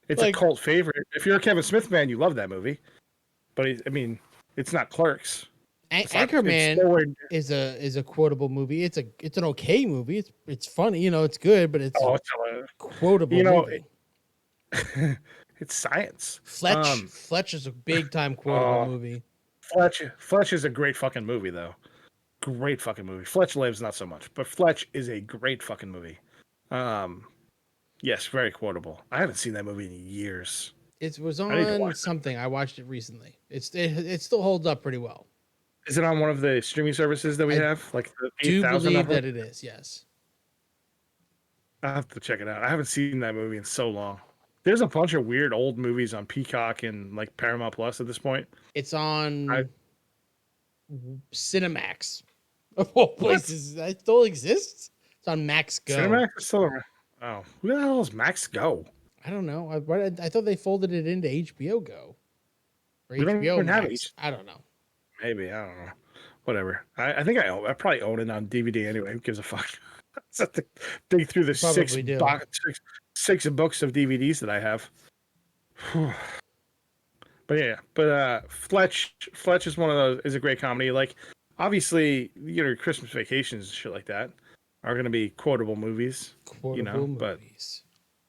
It's a Like cult favorite. If you're a Kevin Smith fan, you love that movie. But I mean, it's not Clerks. It's not. It's Anchorman nowhere. is a quotable movie. It's an okay movie. It's funny, it's good, but it's a Oh, it's quotable you know, movie. it's science. Fletch is a big time quotable Oh, movie. Fletch is a great fucking movie though. Great fucking movie. Fletch Lives not so much, but Fletch is a great fucking movie. Um, yes, very quotable. I haven't seen that movie in years. It was I need to on watch something. I watched it recently. It still holds up pretty well. that. Is it on one of the streaming services that we I have, like the do 8,000 of believe them? that it is. Yes, I have to check it out. I haven't seen that movie in so long. There's a bunch of weird old movies on Peacock and like Paramount Plus at this point. it's I on Cinemax of all what? places. That still exists. It's on Max Go. Cinemax is still around. Oh, who the hell is Max Go? I don't know. I thought they folded it into HBO Go or We don't HBO even have Max. it. I don't know. Maybe I don't know. Whatever. I think I probably own it on DVD anyway. Who gives a fuck? Just have to dig through the You probably do. six books of DVDs that I have. But yeah, but Fletch is one of those is a great comedy. Like obviously, Christmas Vacations and shit like that are going to be quotable movies, Quotable but movies.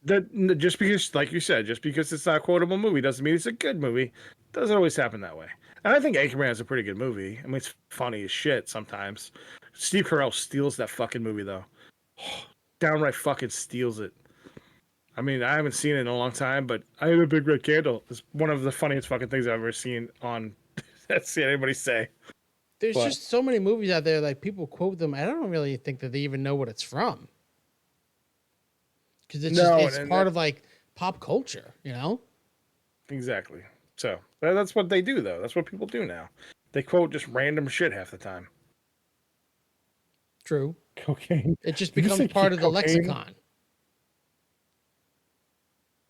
that just because, like you said, just because it's not a quotable movie doesn't mean it's a good movie. Doesn't always happen that way. And I think Anchorman is a pretty good movie. I mean, it's funny as shit sometimes. Steve Carell steals that fucking movie though. Downright fucking steals it. I mean, I haven't seen it in a long time, but I Have a Big Red Candle is one of the funniest fucking things I've ever seen on. That's anybody say. There's But just so many movies out there like people quote them. I don't really think that they even know what it's from because no, it's part of like pop culture. exactly. So that's what they do, though. That's what people do now. They quote just random shit half the time. True. Cocaine. It just Did you becomes say part of the cocaine? lexicon.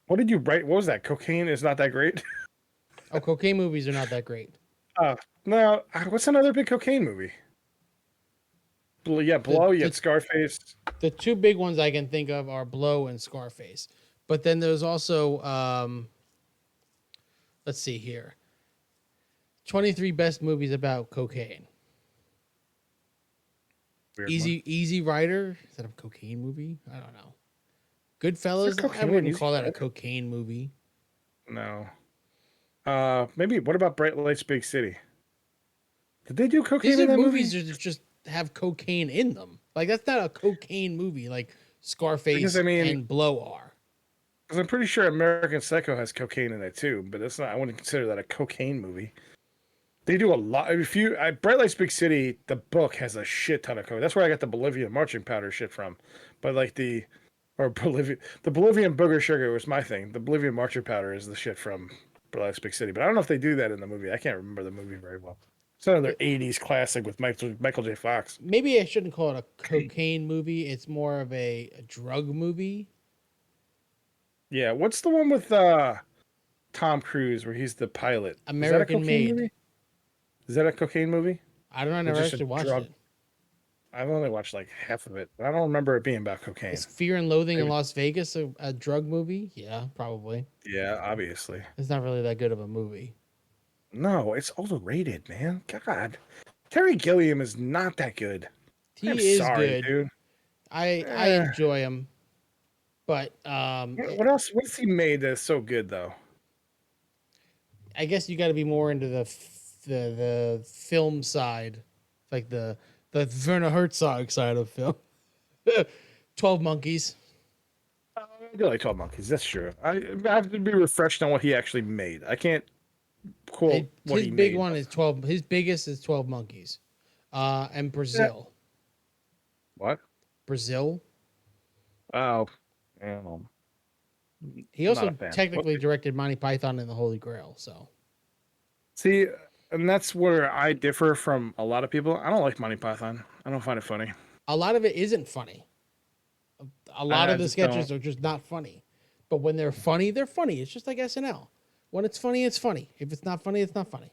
What did you write? What was that? Cocaine is not that great. Oh, cocaine movies are not that great. Uh, no. What's another big cocaine movie? Yeah, The, Blow. You got the Scarface. the two big ones I can think of are Blow and Scarface. But then there's also let's see here. 23 best movies about cocaine. Weird Easy Rider. Is that a cocaine movie? I don't know. Goodfellas. I cocaine in wouldn't Easy call that a Rider? cocaine movie. No. Maybe. What about Bright Lights, Big City? Did they do cocaine These in are that movies movie? that just have cocaine in them. Like that's not a cocaine movie like Because Scarface I mean, and Blow are. because I'm pretty sure American Psycho has cocaine in it too, but that's not. I wouldn't consider that a cocaine movie. They do a lot. Bright Lights, Big City, the book has a shit ton of coke. That's where I got the Bolivian marching powder shit from. But like the Bolivian booger sugar was my thing. The Bolivian marching powder is the shit from Bright Lights, Big City. But I don't know if they do that in the movie. I can't remember the movie very well. It's another '80s classic with Michael J. Fox. Maybe I shouldn't call it a cocaine movie. It's more of a drug movie. Yeah, what's the one with Tom Cruise where he's the pilot? Is that a American cocaine Made. movie? Is that a cocaine movie? I don't know. I Or never just a actually watched drug? it. I've only watched like half of it. But I don't remember it being about cocaine. Is Fear and Loathing in Maybe. Las Vegas a drug movie? Yeah, probably. Yeah, obviously. It's not really that good of a movie. No, it's overrated, man. God. Terry Gilliam is not that good. I'm He is sorry, good. dude. I enjoy him, but What else? What's he made that's so good though? I guess you got to be more into the film side, like the Werner Herzog side of film. 12 Monkeys. I do like 12 Monkeys. That's true. I have to be refreshed on what he actually made. I can't quote what His he big made. one is 12. His biggest is 12 Monkeys, and Yeah. Brazil. What? Brazil. Oh, yeah, He not a also fan. technically directed Monty Python and the Holy Grail. So See, and that's where I differ from a lot of people. I don't like Monty Python. I don't find it funny. a lot of it isn't funny. A lot I of the just don't. sketches are just not funny. But when they're funny, they're funny. It's just like SNL. When it's funny, it's funny. If it's not funny, it's not funny.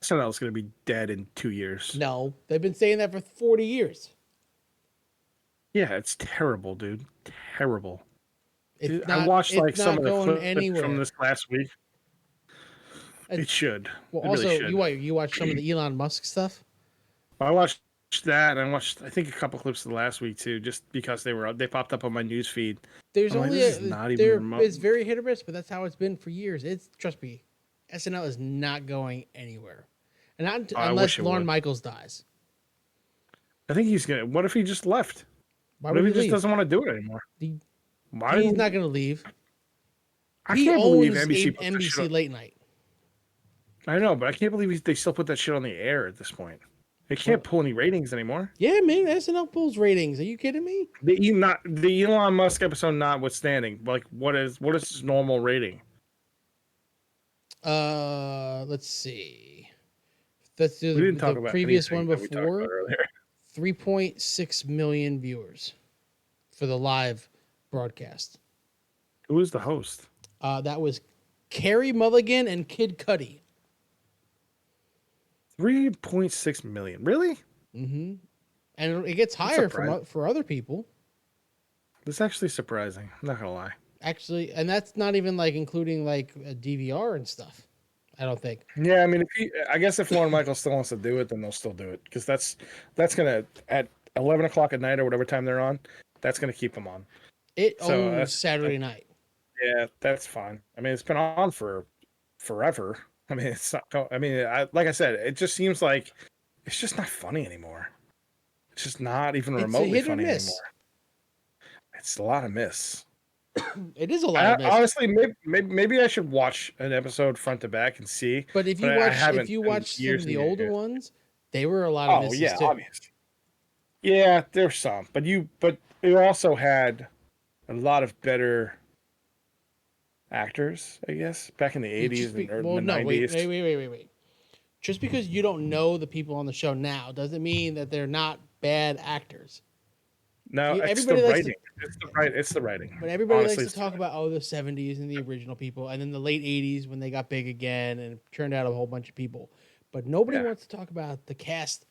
SNL is going to be dead in 2 years. No, they've been saying that for 40 years. Yeah, it's terrible, dude. Terrible. Dude, I watched It's like some not of the going clips from anywhere. this last week. And It should. well, It really also should. you watch some of the Elon Musk stuff. I watched that, and I watched I think a couple clips of the last week too, just because they popped up on my news feed. There's I'm like, only this is not even there remote. is very hit or miss, but that's how it's been for years. It's trust me, SNL is not going anywhere, and not I unless wish it Lorne would. Michaels dies. I think he's gonna. What if he just left? Why What if would he he just leave? doesn't want to do it anymore? He, Why? he's not going to leave. I He can't believe owns NBC put that shit NBC on. late night. I know, but I can't believe they still put that shit on the air at this point. They can't Well, pull any ratings anymore. yeah, man, SNL pulls ratings. Are you kidding me? The Elon Musk episode notwithstanding, like what is his normal rating? Let's see. Let's do We didn't the talk about previous anything one that we talked about before. earlier. 3.6 million viewers for the live broadcast. Who was the host? That was Carrie Mulligan and Kid Cudi. 3.6 million. Really? Mm-hmm. And it gets That's higher surprising. for other people. That's actually surprising. I'm not gonna lie. Actually, and that's not even like including like a DVR and stuff. I don't think. Yeah, I mean, I guess if Lauren Michaels still wants to do it, then they'll still do it because that's gonna at 11 o'clock at night or whatever time they're on. That's gonna keep them on. It So owns Saturday night. yeah, that's fine. I mean, it's been on for forever. I mean, it's not. I mean, like I said, it just seems like it's just not funny anymore. It's just not even It's a remotely hit or funny miss. anymore. It's a lot of miss. It is a lot of miss. Honestly, maybe I should watch an episode front to back and see. But if I if haven't you in watch some years of the and older years. ones, they were a lot of Oh misses yeah, too. obviously. Yeah, there's some, but you also had a lot of better actors, I guess, back in the '80s and Well, the no, '90s. wait. Just because you don't know the people on the show now doesn't mean that they're not bad actors. No, it's the Everybody likes to, writing. It's the writing. but everybody Honestly, likes to talk about the '70s and the original people, and then the late '80s when they got big again and turned out a whole bunch of people. But nobody yeah. wants to talk about the cast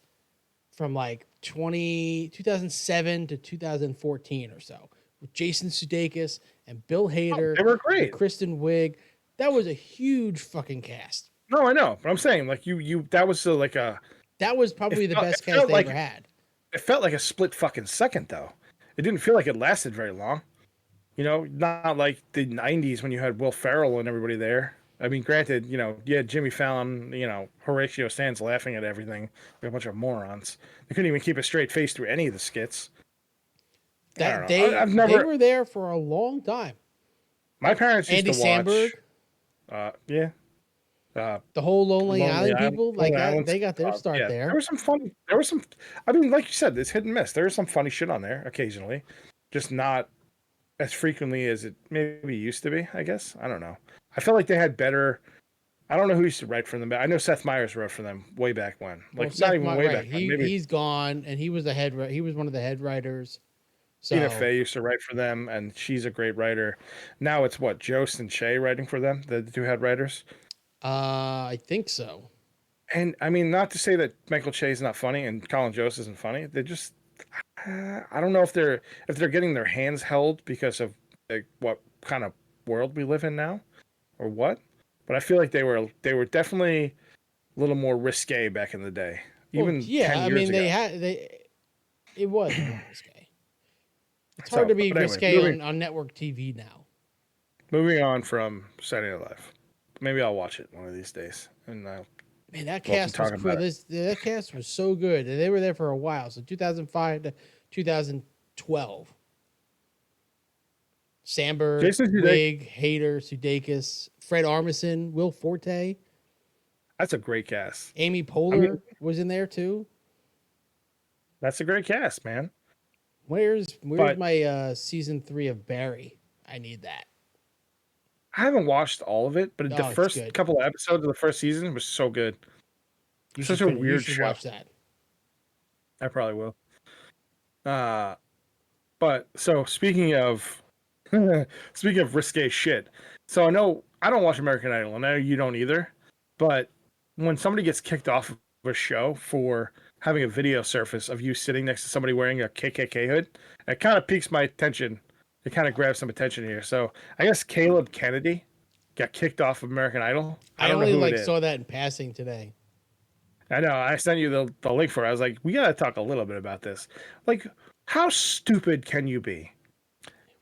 from like 2007 to 2014 or so with Jason Sudeikis and Bill Hader They were and great. Kristen Wiig. That was a huge fucking cast. No, I know, but I'm saying like you that was like a. That was probably the best It cast felt they like ever had. it felt like a split fucking second though. It didn't feel like it lasted very long. You know, not like the '90s when you had Will Ferrell and everybody there. I mean, granted, you had Jimmy Fallon, Horatio Sands laughing at everything, like a bunch of morons. They couldn't even keep a straight face through any of the skits. I That don't know. I've they never. were there for a long time. My parents used Andy to watch. Samberg, Yeah. the whole Lonely Lonely Island Island. people, like Lonely that, Island's, they got their start yeah, there. there was some funny. There was some. I mean, like you said, it's hit and miss. There was some funny shit on there occasionally, just not as frequently as it maybe used to be. I guess I don't know. I felt like they had better. I don't know who used to write for them, but I know Seth Meyers wrote for them way back when. Well, Like not even way right, back when. Maybe he's gone, and he was the head. He was one of the head writers. So Tina Fey used to write for them, and she's a great writer. Now it's what Jost and Shay writing for them, the two head writers. I think so. And I mean, not to say that Michael Che is not funny and Colin Jost isn't funny. They're just, I don't know if they're getting their hands held because of like, what kind of world we live in now, or what. But I feel like they were definitely a little more risque back in the day, Well, even yeah, 10 years ago. It was more risque. It's hard to be but anyway, risque on network TV now. moving on from Saturday Night Live. Maybe I'll watch it one of these days, and Man, that Well, cast was talking cool. about That cast was so good, and they were there for a while. So 2005 to 2012. Sandberg, Jason Sudeikis. Wig, Hader, Sudeikis, Fred Armisen, Will Forte, That's a great cast. Amy I mean, Poehler was in there too. that's a great cast, man. Where's But my season 3 of Barry? I need that. I haven't watched all of it, but the Oh, it's first good. couple of episodes of the first season was so good. You should Such a finish. You weird should show. watch that. I probably will. Uh, but so speaking of risque shit. So I know I don't watch American Idol, and I know you don't either. But when somebody gets kicked off of a show for having a video surface of you sitting next to somebody wearing a KKK hood, it kind of piques my attention. It kind of grabs some attention here. So I guess Caleb Kennedy got kicked off of American Idol. I I don't know only who it is. saw that in passing today. I know. I sent you the link for it. I was like, we got to talk a little bit about this. Like, how stupid can you be?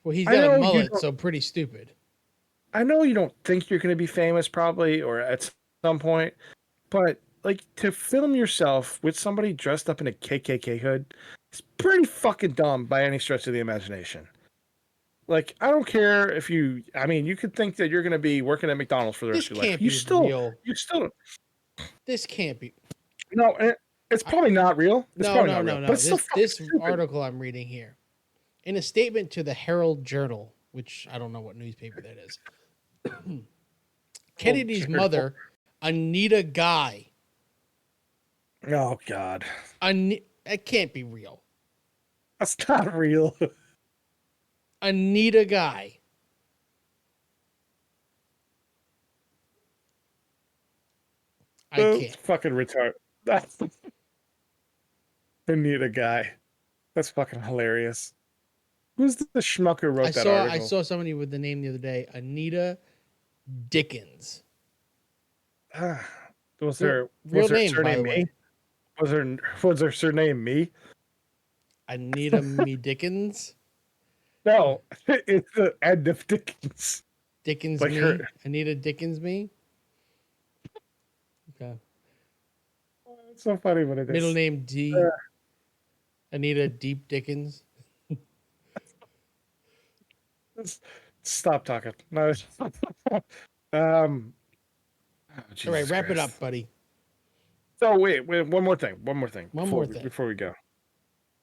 Well, he's I got a know you mullet, don't. so pretty stupid. I know you don't think you're going to be famous, probably, or at some point, but like to film yourself with somebody dressed up in a KKK hood is pretty fucking dumb by any stretch of the imagination. Like, I don't care if you. I mean, you could think that you're going to be working at McDonald's for the rest This of your life. can't be real. You still, This can't be. no. It's I, probably not real. It's no, probably no, not no, real, but no. it's still This fucking this stupid. article I'm reading here, in a statement to the Herald Journal, which I don't know what newspaper that is. Kennedy's mother, Anita Guy. Oh God, That can't be real. that's not real. Anita Guy. I That's can't. fucking retarded. That's Anita Guy. That's fucking hilarious. Who's the schmuck who wrote that I article? saw somebody with the name the other day, Anita Dickens. Ah, was Real, her real name, by surname the me? way. Was her surname me? Anita Me Dickens. No, it's the end of Dickens. Dickens Like Me. her. Anita Dickens Me. Okay. It's so funny when it Middle is. name D. Anita Deep Dickens. Stop talking. No. Oh, All right, Jesus wrap it Christ. up, buddy. So wait, one more thing. One more thing. Before we go.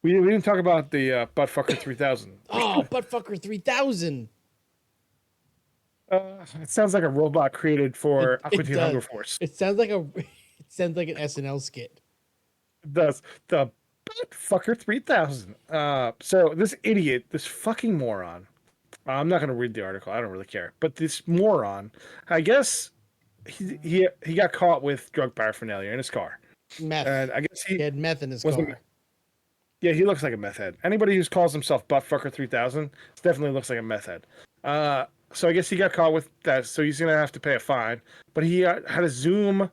We didn't talk about the Buttfucker 3000. Oh, Buttfucker 3000. It sounds like a robot created for Aqua It Teen Hunger does. Force. It sounds like it sounds like an SNL skit. It does. The Buttfucker 3000. So this idiot, this fucking moron. I'm not going to read the article. I don't really care. But this moron, I guess he got caught with drug paraphernalia in his car. Meth. And I guess He had meth in his wasn't. car. Yeah, he looks like a meth head. Anybody who calls himself Buttfucker 3000 definitely looks like a meth head. So I guess he got caught with that. So he's gonna have to pay a fine. But he had a Zoom.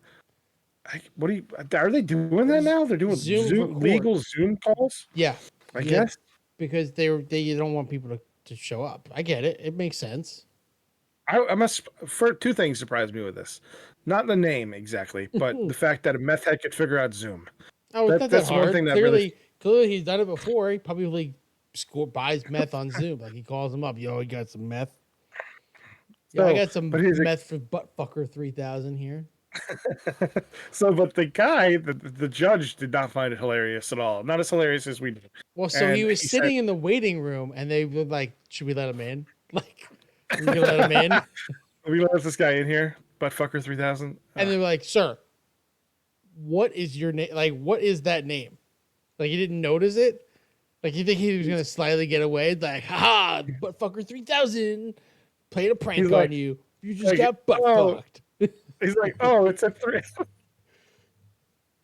Are they doing that now? They're doing Zoom legal Zoom calls. Yeah. I guess. Because they don't want people to show up. I get it. It makes sense. I must. For two things surprised me with this, not the name exactly, but the fact that a meth head could figure out Zoom. Oh, it's not that That's hard. one thing that Clearly he's done it before. He probably buys meth on Zoom. Like he calls him up. Yo, you got some meth? Yeah, I got some meth for Buttfucker 3000 here. But the guy, the judge, did not find it hilarious at all. Not as hilarious as we did. Well, so he was sitting in the waiting room, and they were like, "Should we let him in? Like, we can let him in." We let this guy in here, Buttfucker 3000. And they were like, "Sir, what is your name? Like, what is that name?" Like, he didn't notice it. Like, you think he was gonna slyly get away? Like, haha, Buttfucker 3000 played a prank on you. You just got butt fucked. He's like, oh, it's a 3.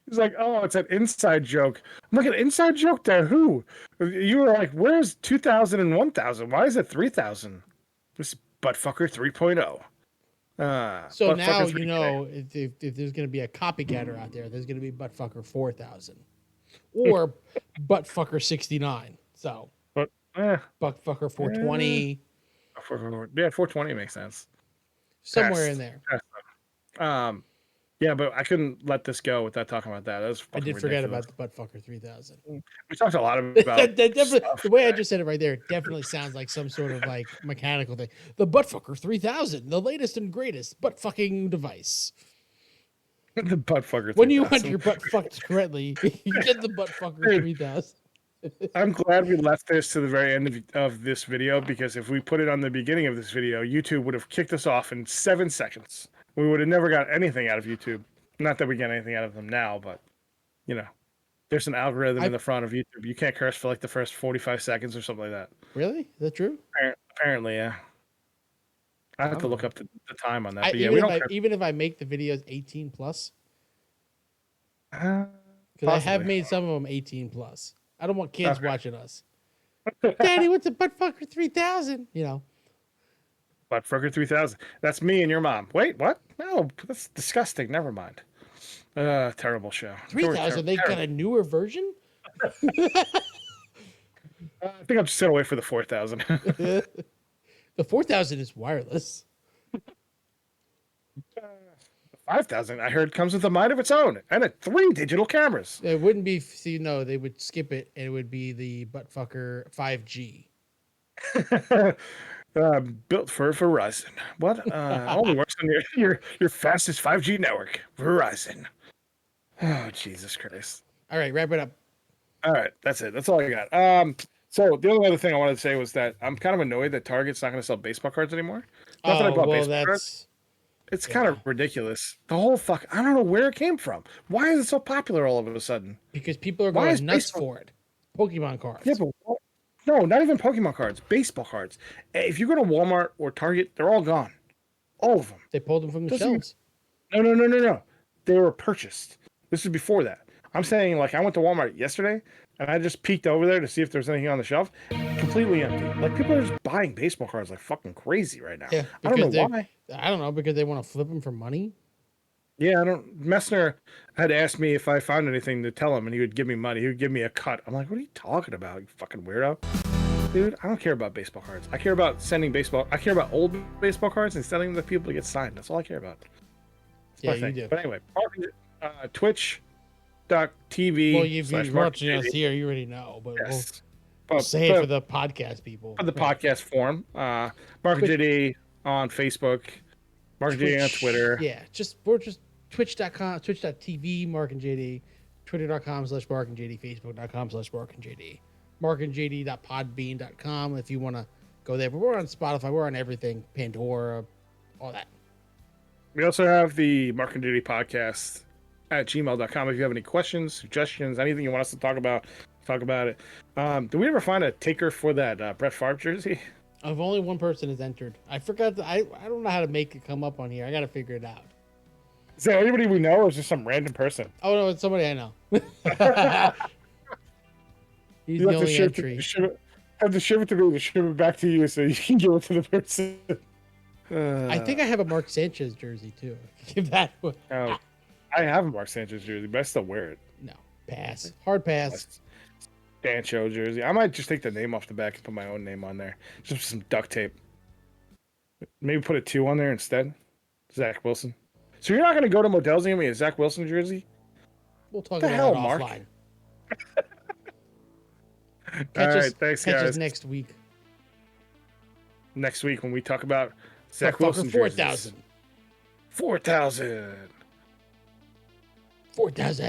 He's like, oh, it's an inside joke. I'm like, an inside joke to who? You were like, where's 2000 and 1000? Why is it 3000? This Buttfucker 3.0. So now you know if there's going to be a copycatter out there, there's going to be Buttfucker 4000 or Buttfucker 69. So Buttfucker 420. Yeah, 420 makes sense. Somewhere in there. Yeah, but I couldn't let this go without talking about that. That was I fucking did forget ridiculous. about the Buttfucker 3000. We talked a lot about That definitely, stuff. the way I just said it right there definitely sounds like some sort of like mechanical thing. The Buttfucker 3000, the latest and greatest butt fucking device. The Buttfucker When you want 3000. your butt fucked correctly, you get the Buttfucker Dude, 3000. I'm glad we left this to the very end of this video, because if we put it on the beginning of this video, YouTube would have kicked us off in 7 seconds. We would have never got anything out of YouTube. Not that we get anything out of them now, but you know, there's an algorithm in the front of YouTube. You can't curse for like the first 45 seconds or something like that. Really? Is that true? Apparently, yeah. I have to Oh. look up the time on that. I, But yeah, we don't curse. even if I make the videos 18 plus, Uh, because I have possibly. made some of them 18 plus. I don't want kids Okay. watching us. Daddy, what's a Buttfucker 3000? You know. Buttfucker 3000. That's me and your mom. Wait, what? No, that's disgusting. Never mind. Terrible show. 3000. They got a newer version. I think I'm just gonna wait for the 4000. The 4000 is wireless. 5000, I heard, comes with a mind of its own and 3 digital cameras. It wouldn't be. See, no, they would skip it, and it would be the Buttfucker 5G. Built for Verizon. What? Only works on your fastest 5G network, Verizon. Oh, Jesus Christ. All right, wrap it up. All right, that's it. That's all I got. So the only other thing I wanted to say was that I'm kind of annoyed that Target's not going to sell baseball cards anymore. Not that I bought baseball cards. It's kind of ridiculous. The whole fuck. I don't know where it came from. Why is it so popular all of a sudden? Because people are going nuts for it. Pokemon cards. Yeah, but no, not even Pokemon cards. Baseball cards. If you go to Walmart or Target, they're all gone. All of them. They pulled them from the shelves. No. They were purchased. This is before that. I'm saying, like, I went to Walmart yesterday and I just peeked over there to see if there's anything on the shelf. Completely empty. Like, people are just buying baseball cards like fucking crazy right now. Yeah, I don't know why. I don't know, because they want to flip them for money. Yeah, I don't. Messner had asked me if I found anything to tell him, and he would give me money. He would give me a cut. I'm like, what are you talking about, you fucking weirdo? Dude, I don't care about baseball cards. I care about sending baseball. I care about old baseball cards and sending them to people to get signed. That's all I care about. That's yeah, you do. But anyway, Twitch.tv. Well, if you're watching us here, you already know, but yes. we'll say it for the podcast people. For the podcast form. Marc and JD on Facebook. Marc and JD on Twitter. Yeah, we're just twitch.com, twitch.tv, Marc and JD, twitter.com/Marc and JD, facebook.com/Marc and JD, marcandjd.podbean.com if you want to go there. But we're on Spotify, we're on everything, Pandora, all that. We also have the Marc and JD podcast at gmail.com. If you have any questions, suggestions, anything you want us to talk about it. Did we ever find a taker for that Brett Favre jersey? If only one person has entered. I forgot. I don't know how to make it come up on here. I got to figure it out. Is there anybody we know, or is just some random person? Oh no, it's somebody I know. He's the only entry. Have to ship it to me to ship it back to you so you can give it to the person. I think I have a Mark Sanchez jersey too. Give that one. Oh, I have a Mark Sanchez jersey, but I still wear it. No, pass. Hard pass. Sancho jersey. I might just take the name off the back and put my own name on there. Just some duct tape. Maybe put a 2 on there instead. Zach Wilson. So you're not going to go to Modell's and give me a Zach Wilson jersey? We'll talk about it offline. Catch us thanks, guys. Catch us next week. Next week when we talk about Zach Wilson 4,000. 4,000. 4,000.